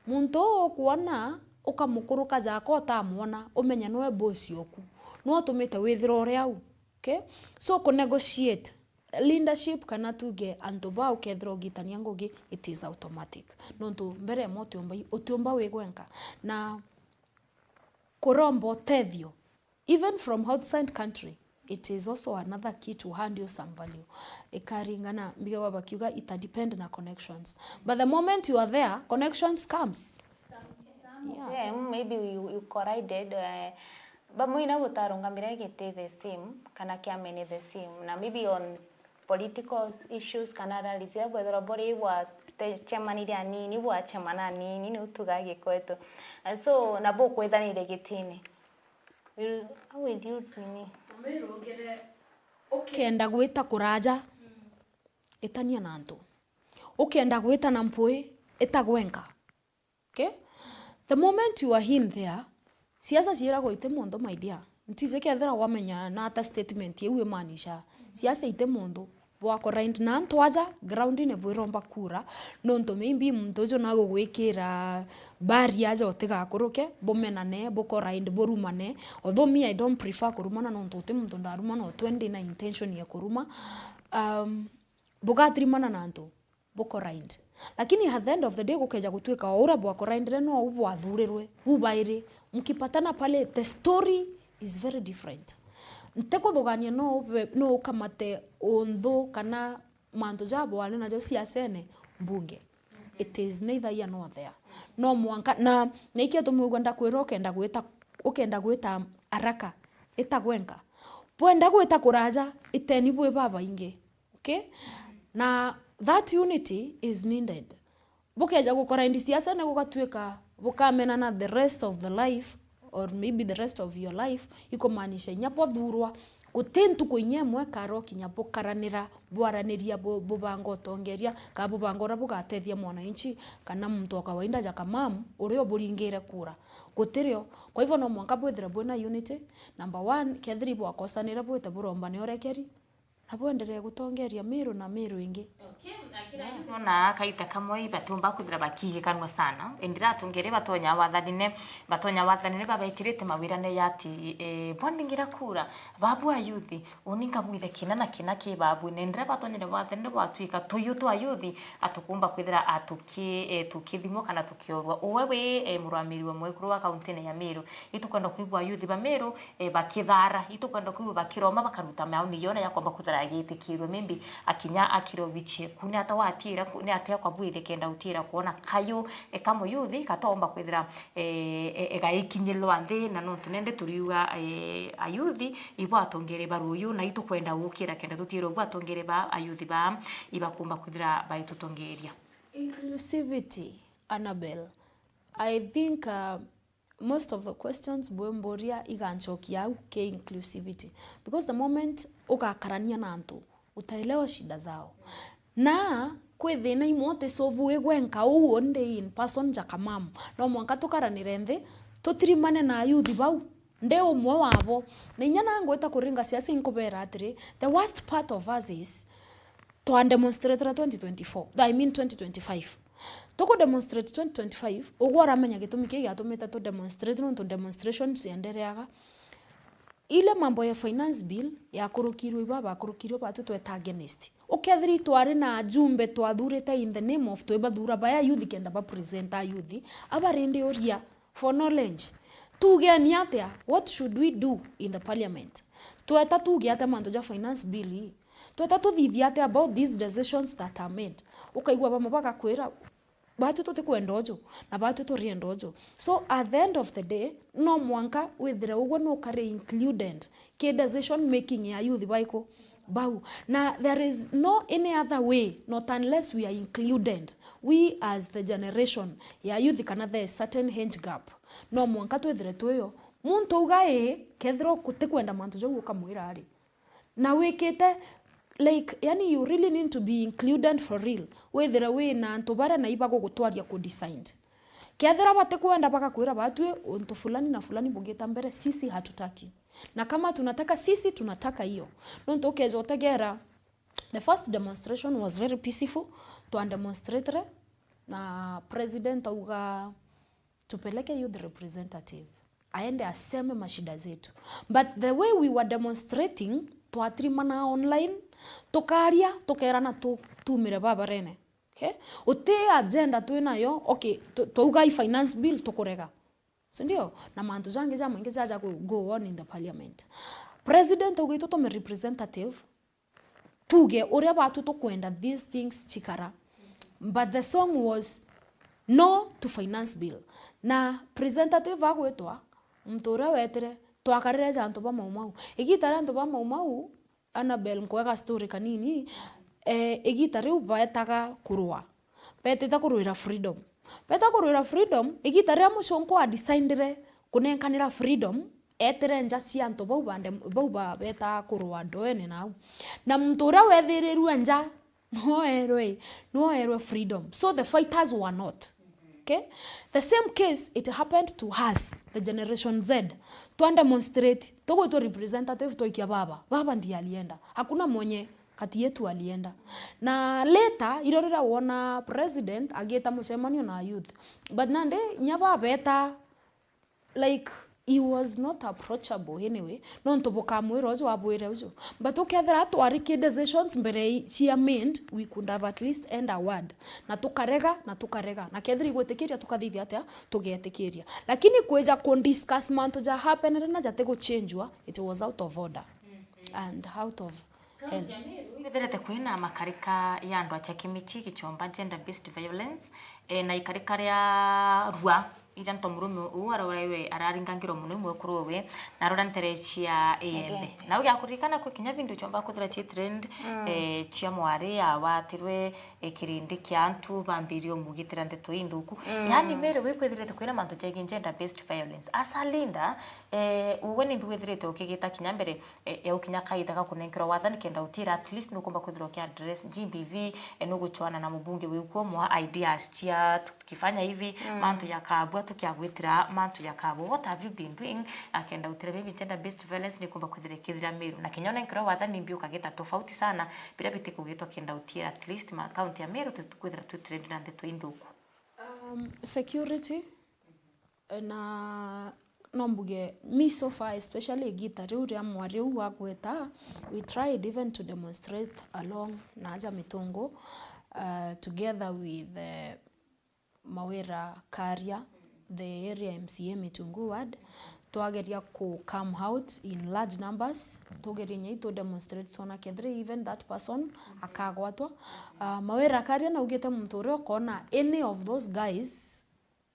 muntu kuona ukamukuruka jako tamuona umenya noe boss yoku no tumite withira uria au. Okay, so ko negotiate leadership kana tuge antu ba ukethira gitania ngugi it is automatic nontu mbere moto utiomba wegwenka na kurombo tethio even from outside country. It is also another key to handle some value. Ekaringana bigawa bakiuga it depend na connections. But the moment you are there, connections comes. Yeah, maybe you collided but muina butarunga miragete the same kana kiamene the same na maybe on political issues kana realize whether bore wa chemaniria nini wa chemana nini ni utugage kwetu. So nabo kwethanire gitini. How will you nini? Ukenda gwita kuraja etania na antu ukenda gwita na mpui etagwenka. Okay, the moment you are in there siasa ciira goite mundu my dear ntize kethera wamenya na ata statement yewe manisha siasa ite mundu wako right na ntwaja ground ne bwiromba kura nonto maybe mtojo nago gwikira barrier jo tigakuruke bomenane boko right borumane although me I don't prefer kurumana nonto te muntu ndaruma no 20 na intention ya kuruma bogatrimana nanto boko right lakini at the end of the day kukeja gutwika ora bwako right no ubwathurirwe bubaire mkipatana pale the story is very different. Nteko thugania no ukamate ondo kana manto jabo ale na jo siasene mbunge. It is neither here nor there. No mwanka na ikia tumugwenda kwiroke enda gwita ukenda gwita araka etagwenka. Bwenda gwita kuraja iteni bwe baba inge. Okay? Na that unity is needed. Bukeja gukora indi siasa ne gukatweka bukamena na the rest of the life or maybe the rest of your life iko manisha nyapo thurwa gutintu kuinyemwe karo kinyapo karanira bwaraniria bubango tongeria ka bubango ra bugatethia mwana inchi kana muntu wa kawaida jaka mam urio buringire kura gutirio. Kwa hivyo no mwanka bwethira bwena unity number 1 kethiri bwa kosanira bwete buromba ne orekeri na bwenderea gutongeria Meru na Meru ingi. Okay, akira yona kaita kamwe batumba kuthira bakije kanwa sana endira tungere batonya wathanine babaikirite mawirane yati bondingira kura babu ayuthi uninga bwithe kina ki babu nendira batonyere wathanine batwika tuyutu ayuthi atukumba kwithira tukithimo kana tukiorwa uwewe muramiri wa mwekuru wa kaunti ya Meru itukwenda kuibwa ayuthi ba Meru bakithara itukwenda kuibwa bakiroma bakaruta mauni yona yakwamba kuthira agitikirwe maybe akinya akiro bichie kune atawatira kune atia kwa bwithe kenda utira kuona kayo kamo yuthi katomba kwithira egaikinyelwa nthi na no tunende turiuga ayuthi ibo atongere baruyu na itukwenda gukira kenda tutiro bo atongere ba ayuthi ba ibakumba kwithira baitutongeria inclusivity. Annabelle, I think most of the questions bwemboria iganchokia ke inclusivity because the moment ugakarania na antu utaelewa shida zao. Na kwe thina imote sovu egwenka uonde in person jakamamu. No mwanka tukaranire nthi tutirimane na youth bau. Nde umwe wabo. Na inyana ngweta kuringa siasa inkubera atiri. The worst part of us is to demonstrate 2024. I mean 2025. Toko demonstrate 2025. Ugwara menya gitumi kiki atumite to demonstrate no to demonstrations endereaga. Ile mambo ya finance bill ya kurukirwe baba kurukirwe batu tweta against. Ukethiri twari na jumbe twathurite in the name of twathura baya youth kenda ba present youth abarende oria for knowledge. Tugeni atia, what should we do in the parliament? Tweta tuge atia manto ja finance bill. Tweta tuthithia atia about these decisions that are made. Ukaigwa ba mabaka kwira batu tote kwendojo na batu to riendojo. So at the end of the day no mwanka withira ugwa no kare included ke decision making ya youth baiko bau. Now there is no any other way not unless we are included. We as the generation ya youth kana there is certain age gap. No mwanka twithire tuyo muntu ugae kethro kutikwenda mantu jo gukamwira ari. Na wekete like yani you really need to be included for real. Wethera we na ntobara na ibago gutwaria ku design. Kethera bate kwenda baka kwira batwe unto fulani na fulani bugeta mbere sisi hatutaki. Na kama tunataka sisi tunataka hiyo. No ntokezo otegera. The first demonstration was very peaceful to demonstrate na president auga tupeleke youth representative. Aende aseme mashida zetu. But the way we were demonstrating twatrimana online tokaria tokerana tumire baba rene. Okay? Ote agenda tuinayo okay touga finance bill tokorega. Sindio? Na mantu jange jamu inge jaja go on in the parliament. President ugaito to me representative tuge uria batu to kwenda these things chikara. But the song was no to finance bill. Na representative agwetwa mtura wetere twakarire janto ba maumau. Igitara nto ba maumau Annabel nkwega story kanini igitari ubaetaga kurwa. Beteta kurwira freedom. Beta kurwira freedom igitari amushonko adesignire kunenkanira freedom etere nja cianto bau ba beta kurwa doene nau. Na mtura wethiriru nja no erwe freedom. So the fighters were not. Okay? The same case, it happened to us, the Generation Z. To demonstrate, togo to representative to ikia baba. Baba ndiye alienda. Hakuna mwenye kati yetu alienda. Na later, irorera wona president ageta mshemanyo na youth. But nande, nyaba beta, like, he was not approachable anyway. No ntoboka mwiro ozo wabuire ozo. But ukethera twarike decisions mbere chia made, we could have at least end a word. Na tukarega. Na kethira igwetekeria tukathithia atia tugetekeria. Lakini kweja kondiscuss manto ja happen na jatego changewa, it was out of order. And out of hell. Wetherete kwina makarika ya andu acha kimichi gichomba gender based violence na ikarika ria rua ira ntomurume uarawe araringangiro muno imwe kurowe na rorantere chia embe na ugia kurikana ko kinya bindu chomba kuthira chi trend chia mwari awatirwe kirindi kya antu bambirio mugitira ndeto induku yani Meru wekwethirete kwina mantu cha gender based violence asalinda uwe ni wethirete ukigita kinya mbere ya ukinya kaitha kunenkero wathani kenda utira at least nukumba kuthira kia address GBV no guchwana na mubunge wikuo mwa ideas chia tukifanya hivi mantu yakabwa tukiagwitira mantu yakabo. What have you been doing akenda utire maybe gender based violence ni kumba kuthira Meru na kinyona nkiro wathani mbio kageta tofauti sana bila biti kugitwa kenda utira at least ma county ya Meru tukwithira tutrend na ndeto induku security na nombuge me so far especially gitari uria mwari wagweta we tried even to demonstrate along naja mitongo together with Mawera Karia, the area MCA Mitungu ward, twageria ku come out in large numbers, tugerinya to demonstrate sona kedre even that person akagwatwa. Mawera Karia na ugete mtoro kona any of those guys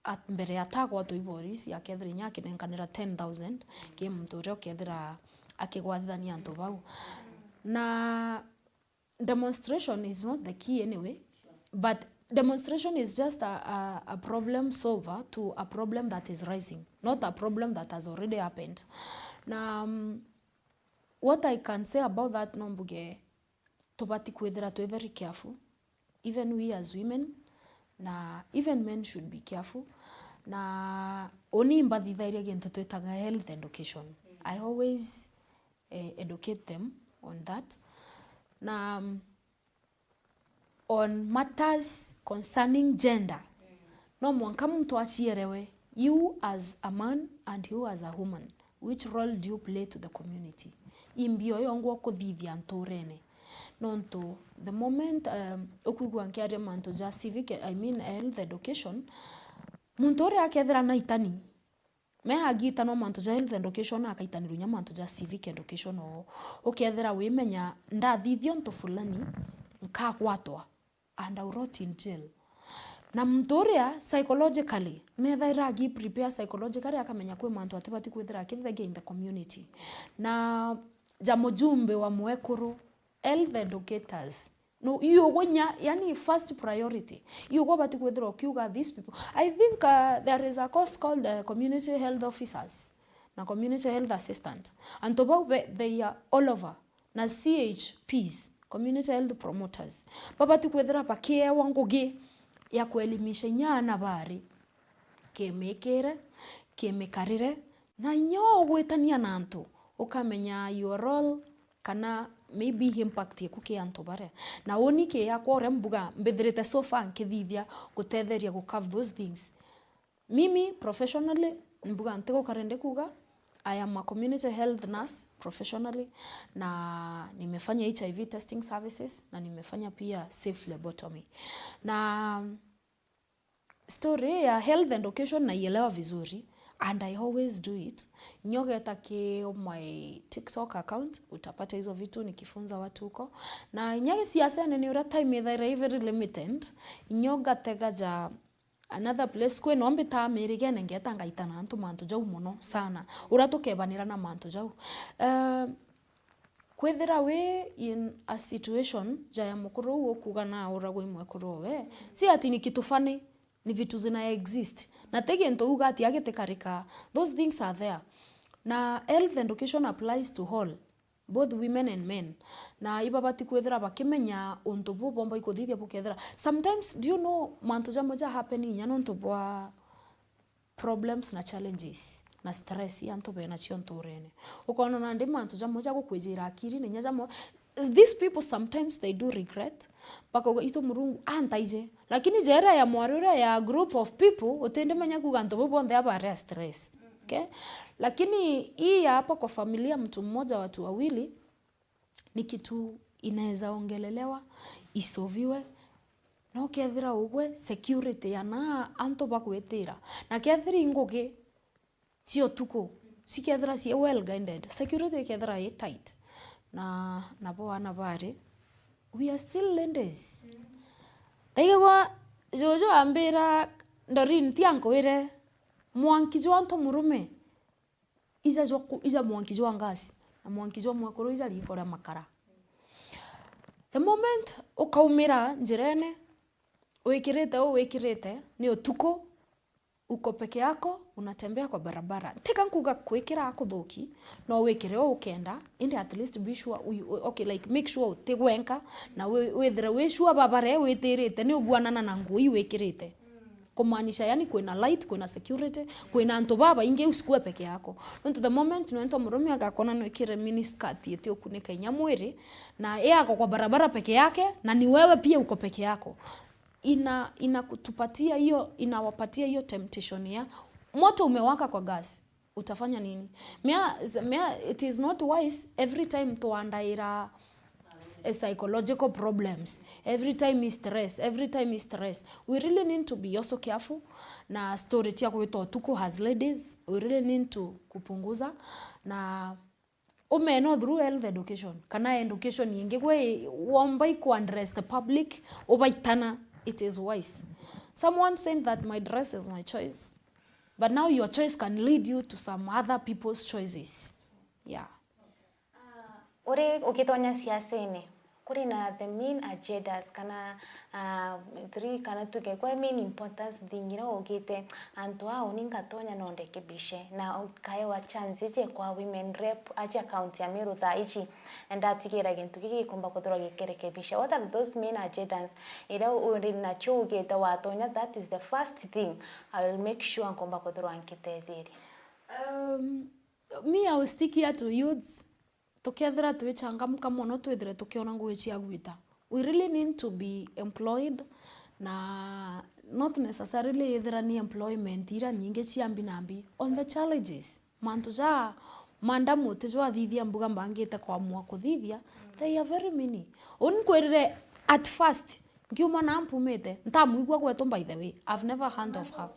at mbere atagwatwa iboris ya kedre nya kinenkanira 10,000 ke mtoro kedra akigwathania antu bau. Na demonstration is not the key anyway, but demonstration is just a problem solver to a problem that is rising, not a problem that has already happened. Now, what I can say about that, Nombuge, tubati kwithira twe very careful, even we as women, na even men should be careful. Na oni mbathitharia gintu twitaga health education. I always educate them on that. Na on matters concerning gender. No mwanka mtu achierewe, you as a man and you as a woman, which role do you play to the community? Imbio yongo kuthithia nturene. Nonto the moment okugwa nkiaria manto ja civic, I mean health education, muntore akethera na itani. Me agita no manto ja health education akaitanirunya manto ja civic education okethera wimenya ndathithio nto fulani nkagwatwa and I wrote in jail. Na mtoria psychologically nethaira gi prepare psychologically akamenya kwe manto atibati kwithira akithega in the community. Na jamojumbe wa mwekuru health educators, no you gonya yani first priority you go bati kwithira kiuga these people. I think there is a course called community health officers na community health assistant, and they are all over. Na CHPs, community health promoters, babati kwithira pakia wangugi ya kuelimisha nyana bari kemekere kemekarire na nyo gwetania nanto ukamenya your role kana maybe impact ye kuke anto bare na oni ke ya kwa rembuga mbedrete sofa nkithithia gutetheria go cover those things. Mimi professionally mbuga ntego karende kuga I am a community health nurse professionally, na nimefanya HIV testing services na nimefanya pia safe phlebotomy. Na story ya health education na ielewa vizuri, and I always do it. Nyogeta ke my TikTok account utapata hizo vitu nikifunza watu huko. Na nyage siasa ni ura time very limited. Nyoga tegaja another place kwe nombe ta merige ngeta ngaitana antu mantu jau muno sana uratukebanira na mantu jau kwethira we in a situation jaya mukuru okugana uragwe mwekuru we si ati ni kitu fani, ni vitu zina exist na tege nto uga ati agetekarika. Those things are there. Na health education applies to all, both women and men. Na ibabati kwethira bakimenya onto bo bomba ikothithia bukethira. Sometimes do you know manto jamoja happening nyano onto bo problems na challenges na stress yanto be na chionto rene ukono na ndi manto jamoja gukwijira akiri ni nyajamo. These people sometimes they do regret bako ito murungu antaize, lakini jera ya mwarura ya group of people utende manya kuganto bo bonde aba stress. Okay? Lakini hii hapa kwa familia mtu mmoja watu wawili ni kitu inaweza ongelelewa isoviwe na ukethira ugwe security yana anto bakwetira na kethira ingoge sio tuko sikethira si well guided security kethira ye tight na nabo ana bare we are still lenders. Daiwa jojo ambira Doreen tianko wire mwankijo anto murume iza mwankijo angasi na mwankijo mwakoro iza likora makara. The moment ukaumira njirene wekirete ni utuko uko peke yako unatembea kwa barabara tika nkuga kwekira akuthuki no wekire ukenda indi at least be sure okay like make sure utigwenka na wethira we sure babare wetirite ni ugwanana na ngui wekirite kumaanisha yani kwena light kwena security kwena anto baba inge usikue peke yako. Unto the moment no ento murume agakona no ikire miniskirt yete okunika inyamwiri na yako kwa barabara peke yake na ni wewe pia uko peke yako, kutupatia hiyo, inawapatia hiyo temptation ya moto umewaka kwa gas, utafanya nini? It is not wise every time to andaira psychological problems, every time is stress. We really need to be also careful na story tia kwetu tuko as ladies, we really need to kupunguza na umeno through health education kana education yingi kwe wombai ku address the public obaitana. It is wise. Someone said that my dress is my choice, but now your choice can lead you to some other people's choices. Yeah. Ore ukitonya siasa ini kuri na the main agendas kana three kana tuke kwa main importance dingira ogite antu ao ningatonya no ndekebishe na kaewa chance je kwa women rep acha county ya Meru ichi ndatikira gintu giki komba kuthora gikerekebisha. What are those main agendas ira uri na chogete watonya? That is the first thing I will make sure komba kuthora ankitethiri. Me, I will stick here to youths. Tukethira twichangamka muno twithire tukiona ngugi cia gwita. We really need to be employed, na not necessarily ithira ni employment ira nyingi cia mbinambi on the challenges. Mantu ja manda muti jwa thithia mbuga mbangite kwa mwa kuthithia, they are very many. Unkwirire at first ngiuma na mpumite ntamuigwa gwetu. By the way, I've never heard of her.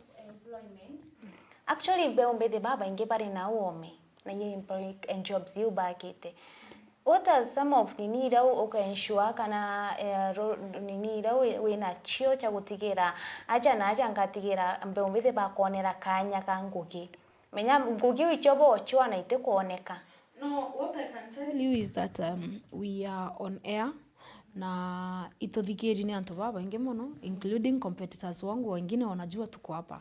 Actually, beombe de baba inge bari na uome na ye employ and jobs you bakete. What are some of the need au ensure kana need we na chio cha gutigera aja na aja ngatigira beombe de bakonera kanya kangugi menya ngugi wichobo ochwa na ite kuoneka. No, what I can tell you is that we are on air na itothikiri ni antu baba inge muno, including competitors wangu wengine wanajua tuko hapa.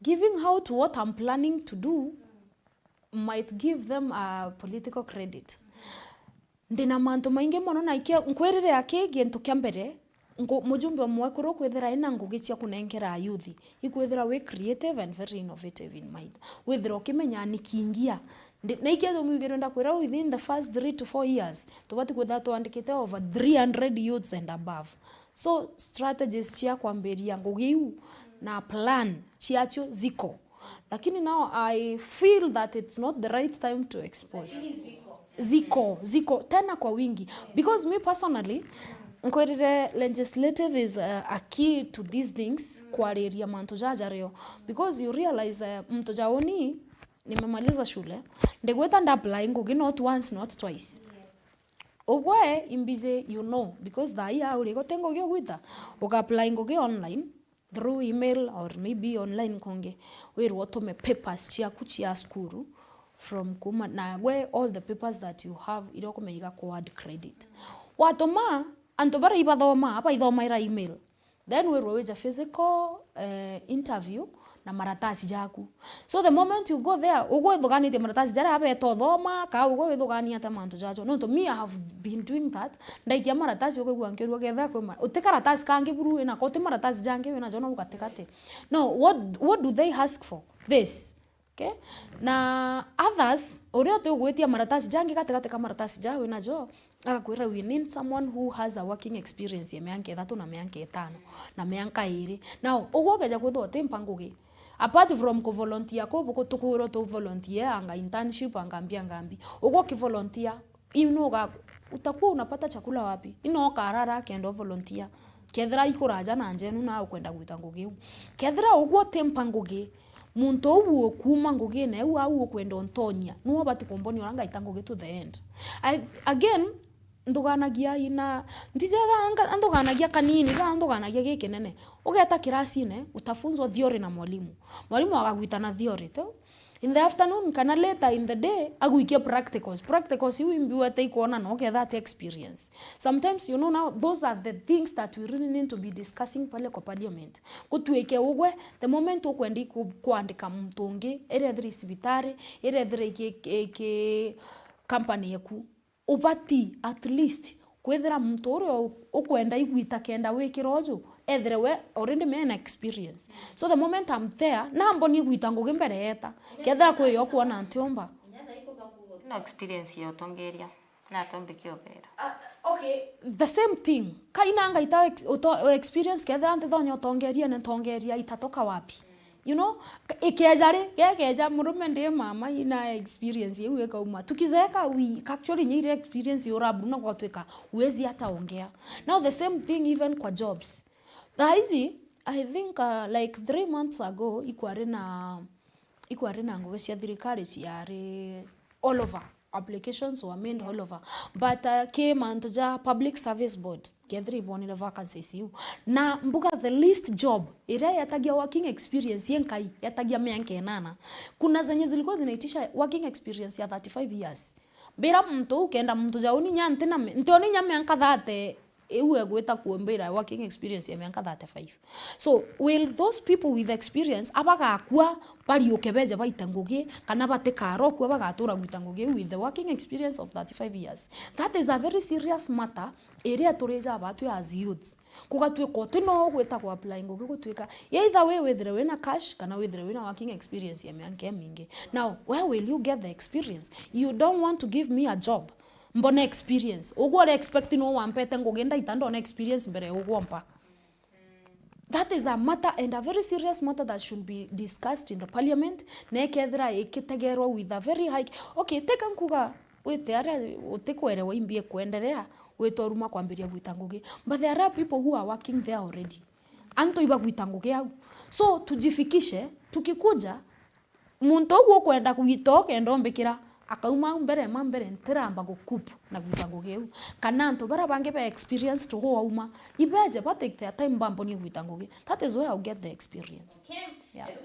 Giving out what I'm planning to do might give them a political credit. Ndina mantu maingi muno na ikia nkwirire yake gintu kya mbere mujumbe mwekuru kwithira ina ngugi cia kunenkera youth ikwithira we creative and very innovative in mind withira ukimenya ni kingia na ikia zo mwigero ndakwira within the first 3 to 4 years tubati kwitha tuandikite over 300 youths and above. So strategies cia kwambiria ngugi iu na plan chiacho ziko, lakini now I feel that it's not the right time to expose. Ziko tena kwa wingi, because me personally nkwirire legislative is a key to these things kwa area mantu jajareo, because you realize mtu jaoni nimemaliza shule ndegweta ndapply ngugi not once not twice. Ogwe imbize you know, because the year uri gotengo gyo gwita uka apply ngugi online through email or maybe online konge where watume papers chiaku chia skuru from kuma na where all the papers that you have ilo kumeiga card credit watoma antobara ibathoma apa ithoma ira email, then we roja physical interview na maratasi jaku. So the moment you go there ugo thogani te maratasi jara apa etothoma ka ugo thogani ata mantu jajo no to me I have been doing that ndaikia maratasi ugo gwankerwa getha kwa utekaratasi kange buru ina kote maratasi jange wena jona ugatekate. No, what do they ask for? This. Okay? Na others ore to gwetia maratasi jange katekate ka maratasi jawe na jo akwira we need someone who has a working experience ya mianke 3 na mianke 5 na mianka 2. Now ugo geja kwitho tempangugi apart from ko volunteer ko boko tukuro to volunteer anga internship anga ngambi ugo ki volunteer inoga utakuwa unapata chakula wapi ino karara kendo volunteer kethra ikuraja na njenu na ukwenda gwita ngugi kethra ugo tempa ngugi muntu uwo kuma ngugi na u au kwenda ontonya no bati komboni oranga itangugi to the end. Again nduganagia ina ndijatha nduganagia kanini ga nduganagia gikinene ugeta kirasine utafunzwa theory na mwalimu agagwita na theory to in the afternoon kana later in the day aguikia practicals you imbiwa take kuona no get that experience. Sometimes you know now those are the things that we really need to be discussing pale kwa parliament kutuweke ugwe the moment ukwendi kuandika mtungi erethri sibitari erethri ke company yaku ubati at least kwethera mtu uri ukwenda igwita kenda wikirojo ethre we already mena experience. So the moment I'm there na mboni igwita ngugi mbere eta kethera kwe yo kuona ntiomba no experience yo tongeria na tombikio bera. Okay, the same thing kainanga ita experience kethera ntithonyo tongeria na tongeria itatoka wapi? You know, ikejari gegeja murume ndiye mama ina experience yewe kauma tukizeka we actually nyire experience yorabu na kwatweka uwezi hata ongea. Now the same thing even kwa jobs. Hizi I think like 3 months ago ikware na ngugi cia thirikari ciare all over applications were made all over, but came onto ja public service board kethri bonile vacancies you na mbuga the least job ire yatagia working experience yenkai yatagia mianke 8. Kuna zenye zilikuwa zinaitisha working experience ya 35 years bira mtu ukenda mtu jauni nyante na ntoni nya miaka 30 ewe gweta kuombera working experience ya miaka 35. So will those people with experience abagakwa bari ukebeje baitanguge kana batekaro kwa bagatura gwitanguge with the working experience of 35 years? That is a very serious matter area tureja abatu as youths kugatweka tino gweta ku apply nguge gutweka either way whether we na cash kana whether we na working experience ya miaka mingi. Now where will you get the experience? You don't want to give me a job mbona experience ugwore expect no wampete ngogenda itando na experience mbere ugwompa. That is a matter and a very serious matter that should be discussed in the parliament. Nekethra ikitegerwa with a very high. Okay, teka nkuga wete are utekwere waimbie kuendelea wetoruma kwambiria gwitanguge, but there are people who are working there already anto iba gwitanguge au. So tujifikishe tukikuja muntu ugo kwenda kugitoka endo mbikira akauma mbere ntiramba gukupu na gwitanguge u kana anto bara bange ba experience to go auma ibeje but take their time bambo ni gwitanguge. That is where I'll get the experience.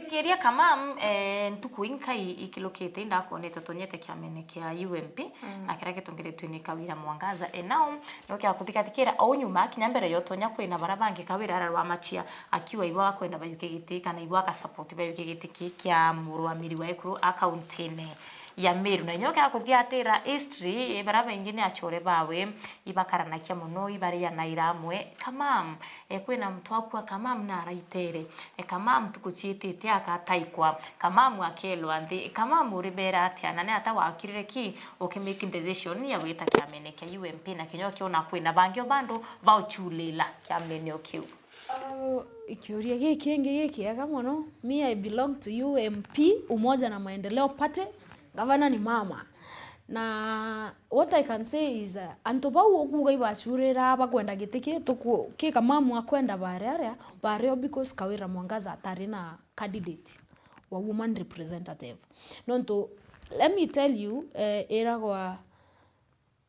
Kiria kama ntukuinka ikilokete ndakoneta tonyete kiamene kia UMP akira gitongeretwe ni kawira mwangaza now nokia kuthikatikira au nyuma kinyambere yotonya kwina barabange kawira ararwa machia akiwa iwa kwenda bayuke giti kana iwa ka support bayuke giti kia murwamiri wa ekuru accountine ya Meru na nyoka kuthiatira history baraba ingine achore bawe ibakarana kia muno ibari ya nairamwe kamam kwina mtu akwa kamam na raitere kamam tukuchitite akataikwa kamam akelwa ndi kamam uribera atia na ata wakirire ki make decision ya wita kiamene kia UMP na kinyoka ona kwina bangio bando bauchulela kiamene okiu. Ikiuria giki aga muno. Me, I belong to UMP, Umoja na Maendeleo Party. Governor ni mama. Na what I can say is antoba uguga ibachurira bagwenda gitike tuku kika mamu akwenda bare because Kawira Mwangaza atari na candidate wa woman representative. Nonto let me tell you eragwa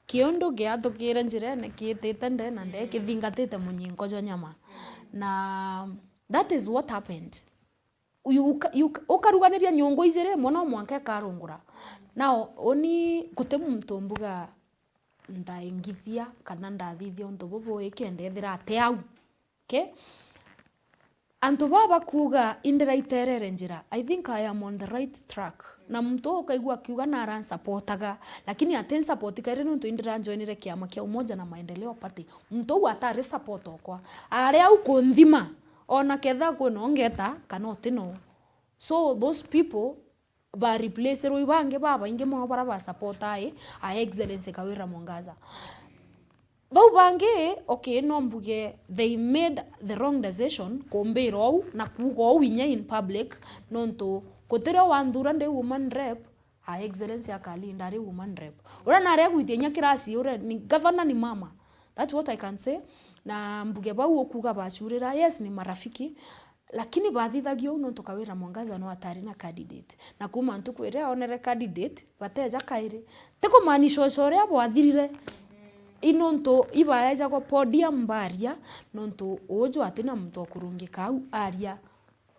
kiondo geato kirenjire ne kitetende na nde kithingatete munyingo jo nyama. Na that is what happened. Ukaruganiria nyongo izere mono mwanke karungura. Now oni kutemu mtombuga ndaingithia kana ndathithia unto bobo ikendethira ateau. Okay? Anto baba kuga indira iterere njira. I think I am on the right track. Na mtu ukaigua kiuga na ran supportaga lakini aten supportika ire nuntu indira joinire kiama kia Umoja na Maendeleo Party. Mtu atare support okwa. Are au konthima ona ketha kwino ngeta kana otino. So those people ba replace roi bange baba inge mono para ba support a excellence Kawira Mwangaza. Bau bange okay no mbuge they made the wrong decision kombero na kugo winya in public nonto kotera wandura nde woman rep a excellence akali ndare woman rep. Ora na re gwitenya kirasi ora ni governor ni mama. That's what I can say. Na mbuge bau okuga bachurira yes ni marafiki lakini bathithagio no Kawira Mwangaza no atari na candidate na kuma ntukwire onere candidate bateja kaire teko manisho shore abo athirire inonto ibaeja ko podium baria nonto ojo atina mtu okurungika au aria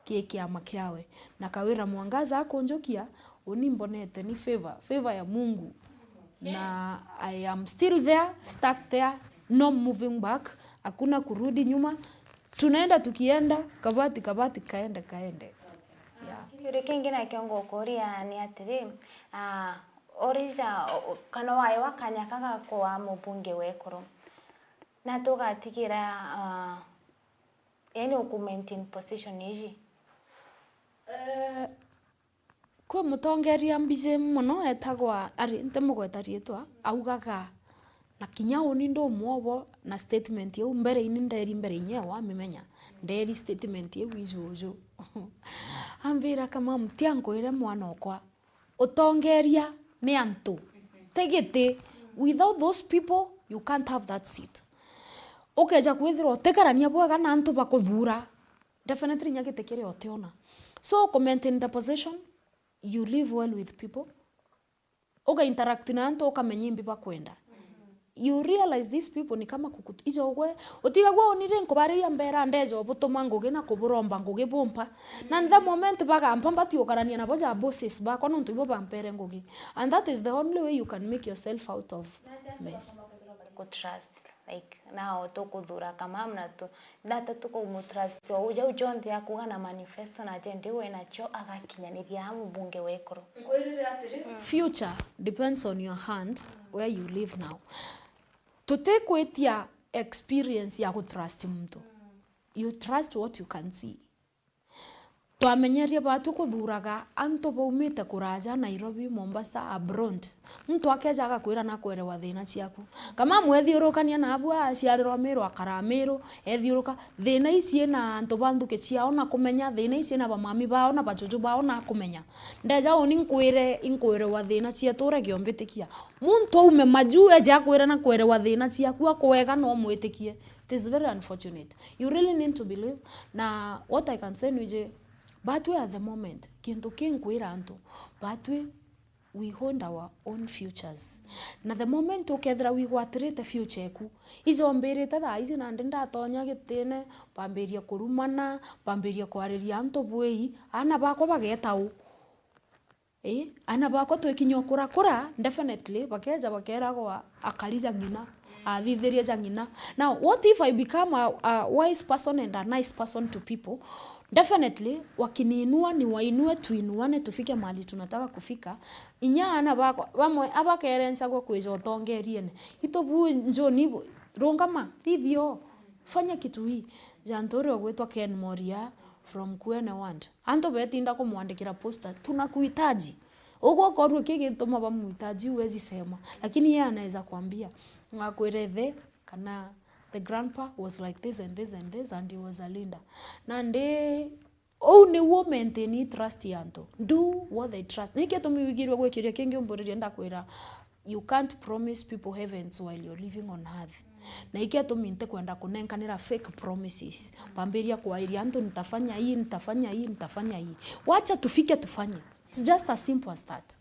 keke amakiawe na Kawira Mwangaza akonjokia onimbonete ni favor ya Mungu. Na I am still there, stuck there, no moving back, hakuna kurudi nyuma. Tunaenda tukienda kabati kaende. Kile kingine kiongo koria ni atiri orija kana wae wakanya kaka kwa mubunge wekoro na tugatikira yani uku-maintain position iji kwa mutongeria mbize muno etagwa ari ntemugweta rietwa augaga na kinya oni ndo mwobo na statement yeu mbere ini nderi mbere nyewa mimenya nderi statement yeu ijuju ambira kama mtiango ile mwana okwa utongeria ni antu tegete without those people you can't have that seat. Ukeja kwithiro tekarania bwega na antu bakuthura definitely nyagite kire otiona. So comment in the position, you live well with people. Oga interact na antu okamenya imbi bakwenda. you realize these people ni kama ijogwe utigagwa onire nkobariria mbera ndejo butuma ngugi na kuburomba ngugi bumpa na the moment baga mpamba tiokarania na boja bosses ba kono ntuibo bampere ngugi, and that is the only way you can make yourself out of mess. Ku trust like now to kudura kama mna to data to ko mu trust o uja ujonde akuga na manifesto na agenda we na cho agakinyaniria hamu bunge wekoro. Future depends on your hand where you live now. To take with your experience ya trust mtu. You trust what you can see. Twamenyeria batu kuthuraga anto baumite kuraja Nairobi, Mombasa, abroad. Mtu akeja agakwira na kwerewa thina ciaku. Kama mwethiurukania na abu aciarirwa Meru akara Meru, ethiuruka thina ici na anto banduke ciao na kumenya thina ici na bamami bao na bajojo bao na kumenya. Ndeja oni nkwire wa thina cia tura giombitikia. Muntu ume maju eja kwira na kwerewa thina ciaku akwega no mwitikie. It is very unfortunate. You really need to believe. Na what I can say nije but we at the moment, kintu kinkwira antu, but we hold our own futures. Na the moment ukethra wigwatirite future eku, izo mbirite tha izi na ndenda tonya gitine, pamberia kurumana, pamberia kwariria antu bwei, ana bako bagetau. Ana bako twekinyo kura, definitely bakeja bakera kwa akaliza ngina. Now, what if I become a wise person and a nice person to people? Definitely, wakiniinua ni wainue tuinuane tufike mahali tunataka kufika. Inya ana bako bamwe abakerensa kwa kwejo tongeriene. Itobu njoni rongama vivyo fanya kitu hii. Jantore ogwetwa Ken Moria from Kwene Wand. Anto betinda kumwandikira poster tunakuhitaji. Ugo koru kigituma bamuhitaji uwezi sema. Lakini yeye anaweza kuambia ngakwereve kana the grandpa was like this and this and this and he was a leader. Nande only women they need trust yanto. Do what they trust. Niketo miwigirwe gwekiria kingi umboriria ndakwira you can't promise people heavens while you're living on earth. Na iketo minte kwenda kunenkanira fake promises. Pamberia kwa ili anto nitafanya hii. Wacha tufike tufanye. It's just as simple as that.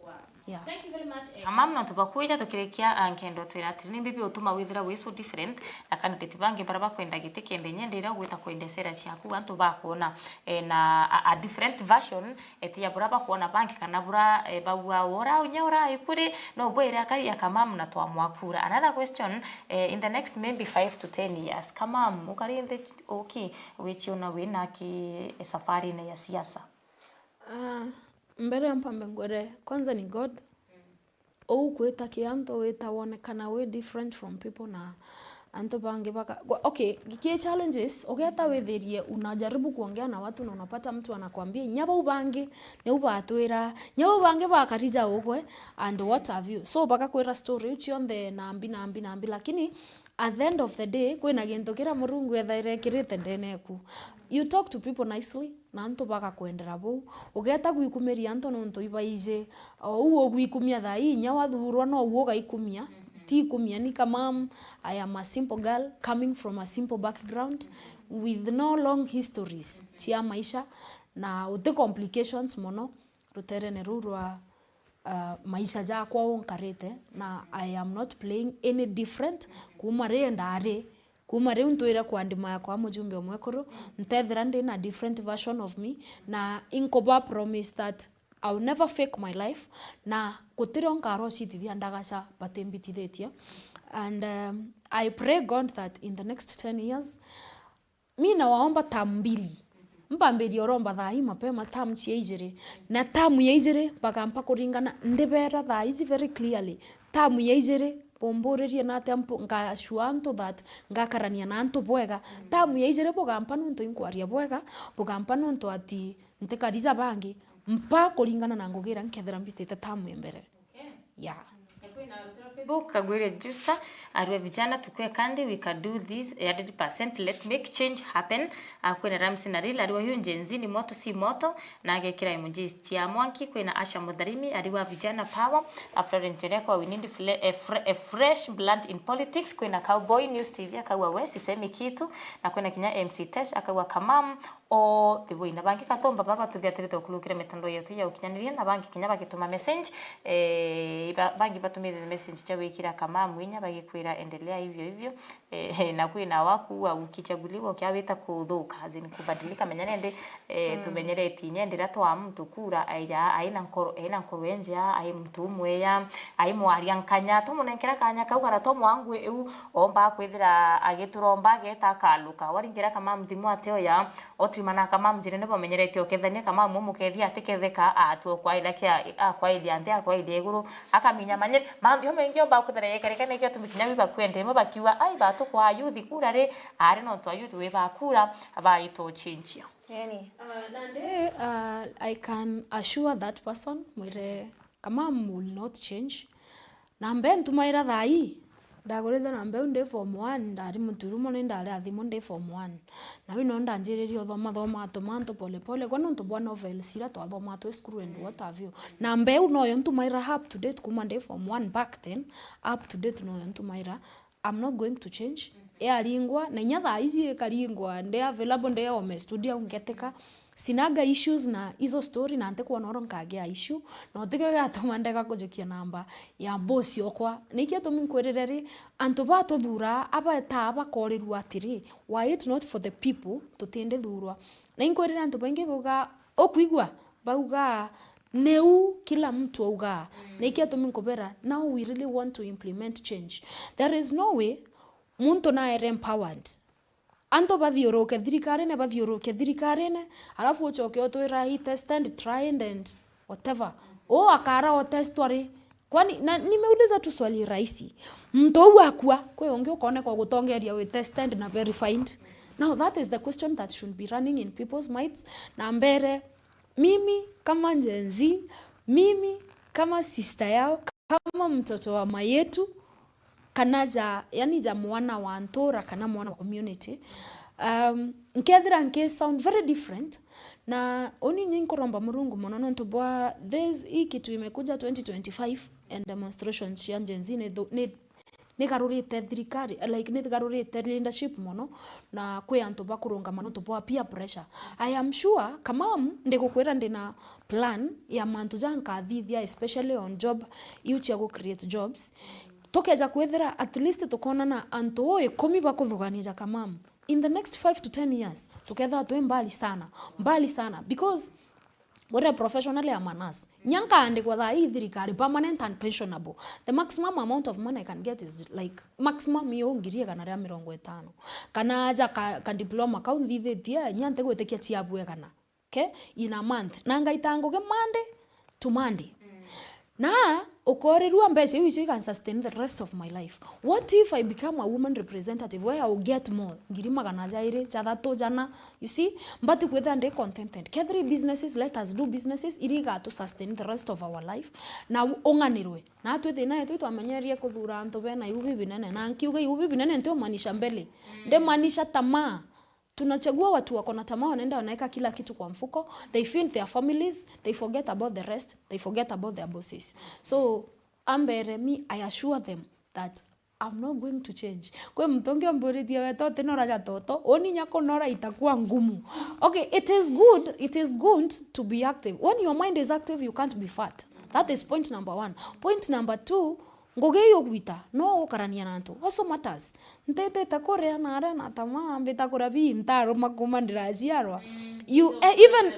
Yeah. Thank you very much. Mamno tubakuja tukirekia nkendo twira atini bibi utuma withira we so different na candidate bangi baraba kwenda gite kende nyendera gwita kwendesera ciaku antu bakona na a different version etia buraba kuona banki kana bura bagwa ora unyora ikuri no bwere akari akamamna twa mwakura. Another question in the next maybe 5 to 10 years kama mukari in the okay which you know wina ki safari na ya siasa. Mbere mpambe ngwere kwanza ni God. Kweta kianto weta wonekana we different from people na anto bange baka okay kikie challenges ogeta wetherie unajaribu kuongea na watu na unapata mtu anakuambia nyaba ubange ne ubatwira nyaba ubange bakarija ogwe and what have you so baka kwera story uchi on the nambi lakini at the end of the day kwena gento kira murungu ethaire kirite ndeneku. You talk to people nicely na anto baka kwendera bo ogeta gwikumeria anto no nto ibaize uwo gwikumia thai nya wathurwa no uwo gaikumia ti kumia ni kama I am a simple girl coming from a simple background with no long histories tia maisha na ute complications mono rutere ne rurwa maisha ja kwa onkarete na I am not playing any different kumare ndare kumare untoira kwandima ya kwa mujumbe omwekoro ntethera ndi na different version of me na inkoba promise that I'll never fake my life na kutiro ngaro citithia ndagasha batembitithetia and I pray God that in the next 10 years mina waomba tambili mbambiri oromba thai mapema tamu cia ijire na tamu ya ijire bakampa kuringana ndibera thai izi very clearly tamu ya ijire pomborerie na tempo ngashuanto that ngakarania na anto bwega tamu ya ijire bogampa nunto inkwaria bwega bogampa nunto ati ntekarija bangi mpa kuringana na ngogira nkethera mbitete tamu embere yeah. Facebook kagwire justa arwe vijana tukue kandi we can do this 100%. Let make change happen. Kwena Ramsi na Rila arwe hiyo njenzi ni moto si moto na agekira emojis tia mwanki kwena Asha Mudharimi arwe vijana power Florence Njereko we need a fresh blood in politics kwena Cowboy News TV akawa we sisemi kitu na kwena Kinya MC Tesh akawa Kamam o the way na bangi katomba baba tuthiatirite okulukira mitandao yetu ya ukinyaniria na bangi kinya bagituma message bangi batumire message cha wikira kama mwinya bagikwira endelea hivyo hivyo na kwina waku au ukichaguliwa ukiawita kudhuka azini kubadilika menyane tumenyereti nyendera twa mtu kura aina nkoro enja ai mtu mweya ai mwariankanya tumunenkera kanya kaugara to mwangu eu omba kwithira agituromba geta kaluka waringira kama mthimu ateo ya otrimana kama mjire nebo menyereti okethania kama mumukethia atiketheka atu kwa ila kia kwa ili ande kwa ili eguru akaminya manyeri mambio mengi omba kuthira yekereka nekio tumikinya biba kwende mo bakiwa ai batu kwa youth kura re ari no twa youth we bakura abaito chinchia yani nande I can assure that person mwire kama will not change nambe ntumaira thai ndagoretha nambe unde form 1 ndari muturumo ni ndari athimo ndi form 1 na wino ndanjiririo thoma atomanto pole pole kwa nonto bwa novel sira to thoma to school and what have you nambe uno yo ntumaira up to date kuma ndi form 1 back then up to date no yo ntumaira I'm not going to change lingwa na nyatha izi kalingwa ndi available ndi ome studio ungeteka sinaga issues na hizo story na ante kwa noro nkagea issue no tike gatuma ndeka kujukia namba ya boss yokwa nikia to minkwerereri anto ba to dura aba taba korirwa atiri why it not for the people to tende durwa na inkwerera anto bange boga okuigwa bauga neu kila mtu auga nikia to minkobera now we really want to implement change. There is no way muntu na are empowered anto bathiuruke thirikarine alafu uchoke otwira hi test and try and whatever akara o test wari kwani nimeuliza tu swali rahisi mtu wakwa kwa onge ukone kwa gutongeria we test and na verified. Now that is the question that should be running in people's minds na mbere mimi kama njenzi mimi kama sister yao kama mtoto wa mayetu kanaja yani ja mwana wa antora kana mwana wa community nkethira nke sound very different na oni nyinkoromba murungu monono ntobwa this kitu imekuja 2025 and demonstrations ya njenzi ne garurite thirikari like ne garurite leadership mono na kwe antoba kurunga mano tobwa peer pressure. I am sure kama ndikukwira ndina plan ya mantu janka thithia especially on job iuchia go create jobs tokeja kwethera at least tukona na anto oe komi bakuthugania kama in the next 5 to 10 years together to mbali sana because what a professionally amanas nyanka ande kwa thai thirikari permanent and pensionable the maximum amount of money I can get is like maximum yo ngirie kana ria 50 kana aja ka diploma ka unthithia nyante gwetekia chiabwe kana okay in a month na ngaitango ke Monday to Monday na okorirwa mbese you can sustain the rest of my life. What if I become a woman representative where I will get more ngirima kana jaire chadato jana you see but with and contented every businesses let us do businesses iriga to sustain the rest of our life na onganirwe na twethe na yetu twamenyeria kuthura anto bena yubi binene na nkiuga yubi binene ndio manisha mbele nde manisha tamaa. Tunachagua watu wako na tamaa wanaenda wanaeka kila kitu kwa mfuko. They feed their families, they forget about the rest, they forget about their bosses. So ambere me I assure them that I'm not going to change. Kwa mtonge mburidia weto tenora ja toto oni nyako nora itakuwa ngumu. Okay, it is good to be active. When your mind is active you can't be fat. That is point number 1. Point number 2, ngogeyo gwita no karania nanto also matters ntete takorea na ara na tama mbeta korabi ntaro makomandira ziarwa you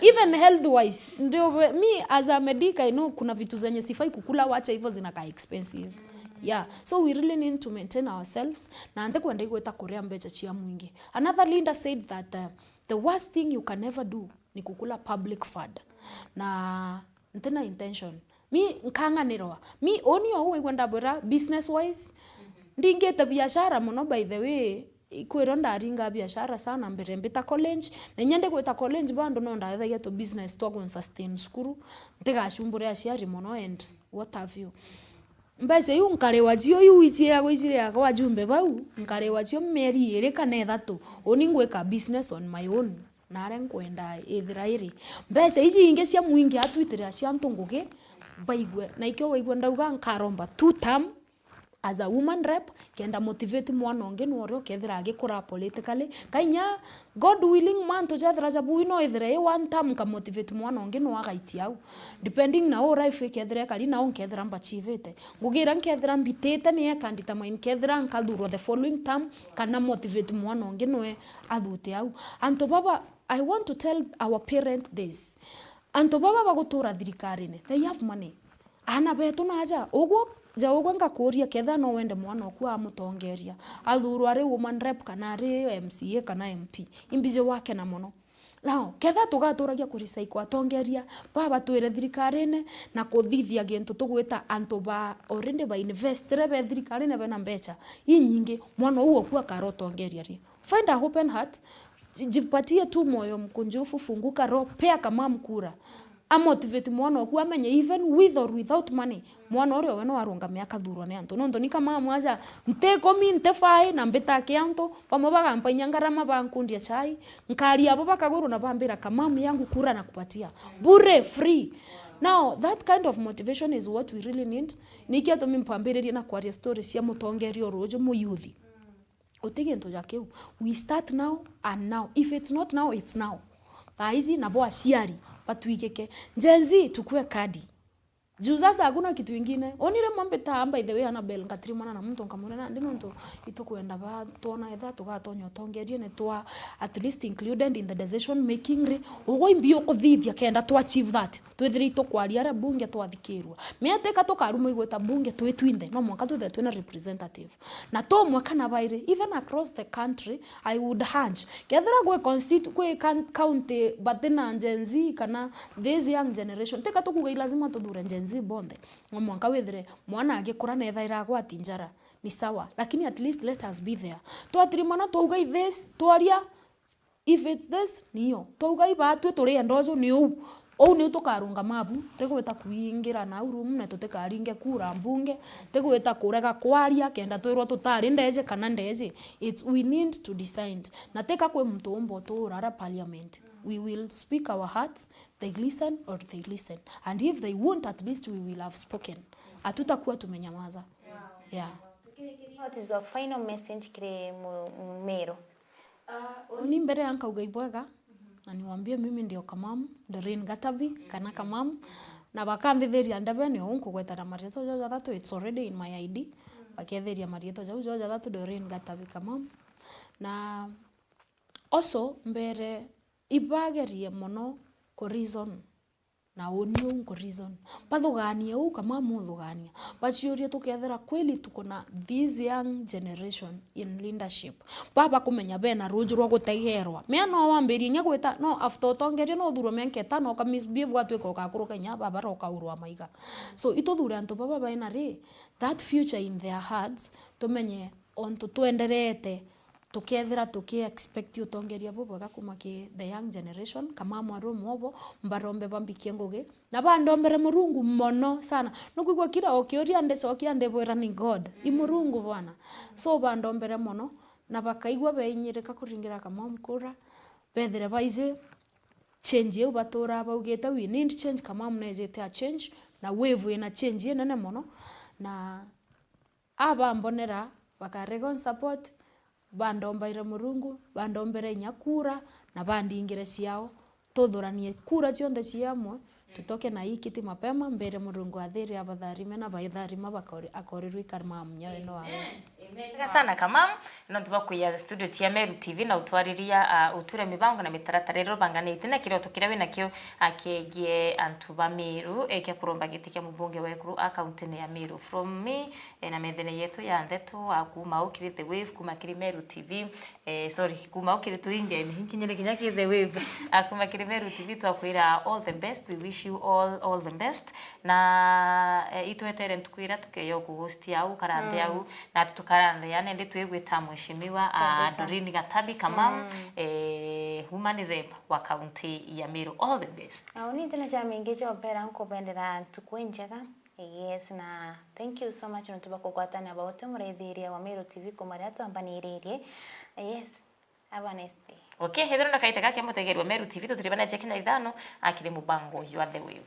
even health wise ndio me as a medic I know kuna vitu zenye sifai kukula wacha hivyo zinaka expensive. Yeah, so we really need to maintain ourselves na ante kwenda igweta korea mbecha chia mwingi. Another leader said that the worst thing you can ever do ni kukula public fund na ntena intention mi nkanganirwa mi onio uwe kwenda bora business wise ndingete biashara muno by the way ikwironda aringa biashara sana mbere mbita college na nyende kweta college bando no ndaitha to business to go sustain skuru ntega shumbure aciari muno and what have you mbese yu nkare wajio yu ichira gwicire akwa jumbe bau nkare wajio meri ere kana ethatu oni ngweka business on my own nare nkwenda ithirairi mbese ici inge cia mwingi atwitira cia ntunguge baigwe na ikyo waigwe ndauga nkaromba 2 term as a woman rep kenda motivate mwana onge nworio kethira agikura politically kainya God willing man to jathra jabu ino ithire one time ka motivate mwana onge no agaitia au depending na ora ife kethira kali na onkethira mbachivete ngugira nkethira mbitete ni ekandita main kethira nkathuro the following time kana motivate mwana onge noe athute au anto baba I want to tell our parents this anto baba bagutura thirikarine they have money ana betu naja ugo ja ugo ngakuria ketha no wende mwana oku amutongeria athuru ari woman rep kana ari MCA kana MP imbije wake na mono now ketha tugaturagia kurisaiko atongeria baba twire thirikarine na kuthithia gintu tugwita anto ba already ba invest rebe thirikarine bena mbecha inyingi mwana uo ku akarotongeria ri find a open heart jipatie tu moyo mkunjufu funguka roho pea kama mkura amotivate mwana oku amenye even with or without money mwana orio weno arunga miaka thurwa ne anto nondo ni kama mwaja nte komi nte fai na mbeta kianto pamobaga mpanya ngarama bankundia chai nkari abo bakaguru na bambira kama yangu kura na kupatia bure free. Now that kind of motivation is what we really need. Nikia to mimpambere na kwa stories ya mutongerio rojo mu youth otegento jakeu we start now and now if it's not now it's now taizi na boa siari patuigeke jenzi tukue kadi juu sasa hakuna kitu kingine onire mwambe taamba the way Annabel ngatrimana na mtu nkamurena ndino ndo itokuenda ba tona etha tugatonyo tongerie ne twa at least included in the decision making re ugo imbio kuthithia kenda to achieve that twithiri to kwaria ra bunge twathikirwa miateka tokaruma igweta bunge twitwinde no mwaka tuthe twina representative na to mwaka na baire even across the country I would urge kethira gwe constitute county batena njenzi kana this young generation teka tokuga lazima tudure njenzi bonde mwaka wethire mwana agikura na ethaira gwati njara ni sawa lakini at least let us be there twatrimana twauga this twaria if it's this niyo twauga ibatwe turi ndozo ni ou ni tukarunga mabu tegweta kuingira na room na tutekaringe kura mbunge tegweta kurega kwaria kenda twirwa tutari ndeje kana ndeje it's we need to decide na teka kwe mtombo turara parliament we will speak our hearts they listen or they listen and if they won't at least we will have spoken atutakuwa tumenyamaza. Yeah. What is your final message kire Meru? Oni mbere yanka ugaibwega na niwaambie mimi ndio kamamu DOREEN GATABI kana kamamu na bakambitheria ndebe ni onko gweta na marieto joja thatu it's already in my ID baketheria marieto joja thatu DOREEN GATABI kamamu na also mbere ibagerie mono ko reason na onio ko reason pathugania u kama muthugania bachiuria tukethera kweli tuko na this young generation in leadership baba kumenya bena ruju rwa gutegerwa me no wambirie nya gwita no after tongerie no thuro menketa no ka misbehave gwatweka ukakuruka nya baba roka urwa maiga so itothure anto baba baina ri that future in their hearts tumenye onto tuenderete tukethira expect utongeria bobo gakumaki the young generation kama mwaru mwobo mbarombe bambikie ngugi na bandombere murungu mono sana nukwigwa kira okioria ndese okiande bwera ni God imurungu bwana so bandombere mono na bakaigwa beinyireka kuringira kama mkura bethere baize change yo batora baugeta we need change kama mnezete a change na wave ina change nene mono na aba mbonera bakaregon support bandombaire murungu bandombere nyakura na bandingire ciao tuthuranie kura cionde ciamwe tutoke na ikiti mapema mbere murungu athiri abatharime na baitharima bakori akorirwe karma mnyawe no awe. Amen sana kama no tubakuya studio cia Meru TV na utwariria uture mibango na mitaratara rero banganite na kiro tukira wina kio akegie antu ba Meru eke kuromba gitikia mubunge wekuru account ya Meru from me na methene yetu ya ndeto akuma ukirite wave kuma kiri Meru TV sorry kuma ukiri turinge hinkinyere kinyaki the wave akuma kiri Meru TV twakwira all the best we wish you all the best na itwetere ntukwira tukeyo kuhostia au karande au na tukarande yani ndi twegwita mheshimiwa DOREEN GATABI kama human rep wa county ya Meru all the best. Ni tena cha mingicho opera nko bendera tukwenjega. Yes na thank you so much ntubako kwatana about murethiria wa Meru TV kumariato ambaniririe. Yes have a nice day. Okay, hedro na kaita kake mutegerwa Meru TV tutiribana chekina idhano akiri mubango you are the wave.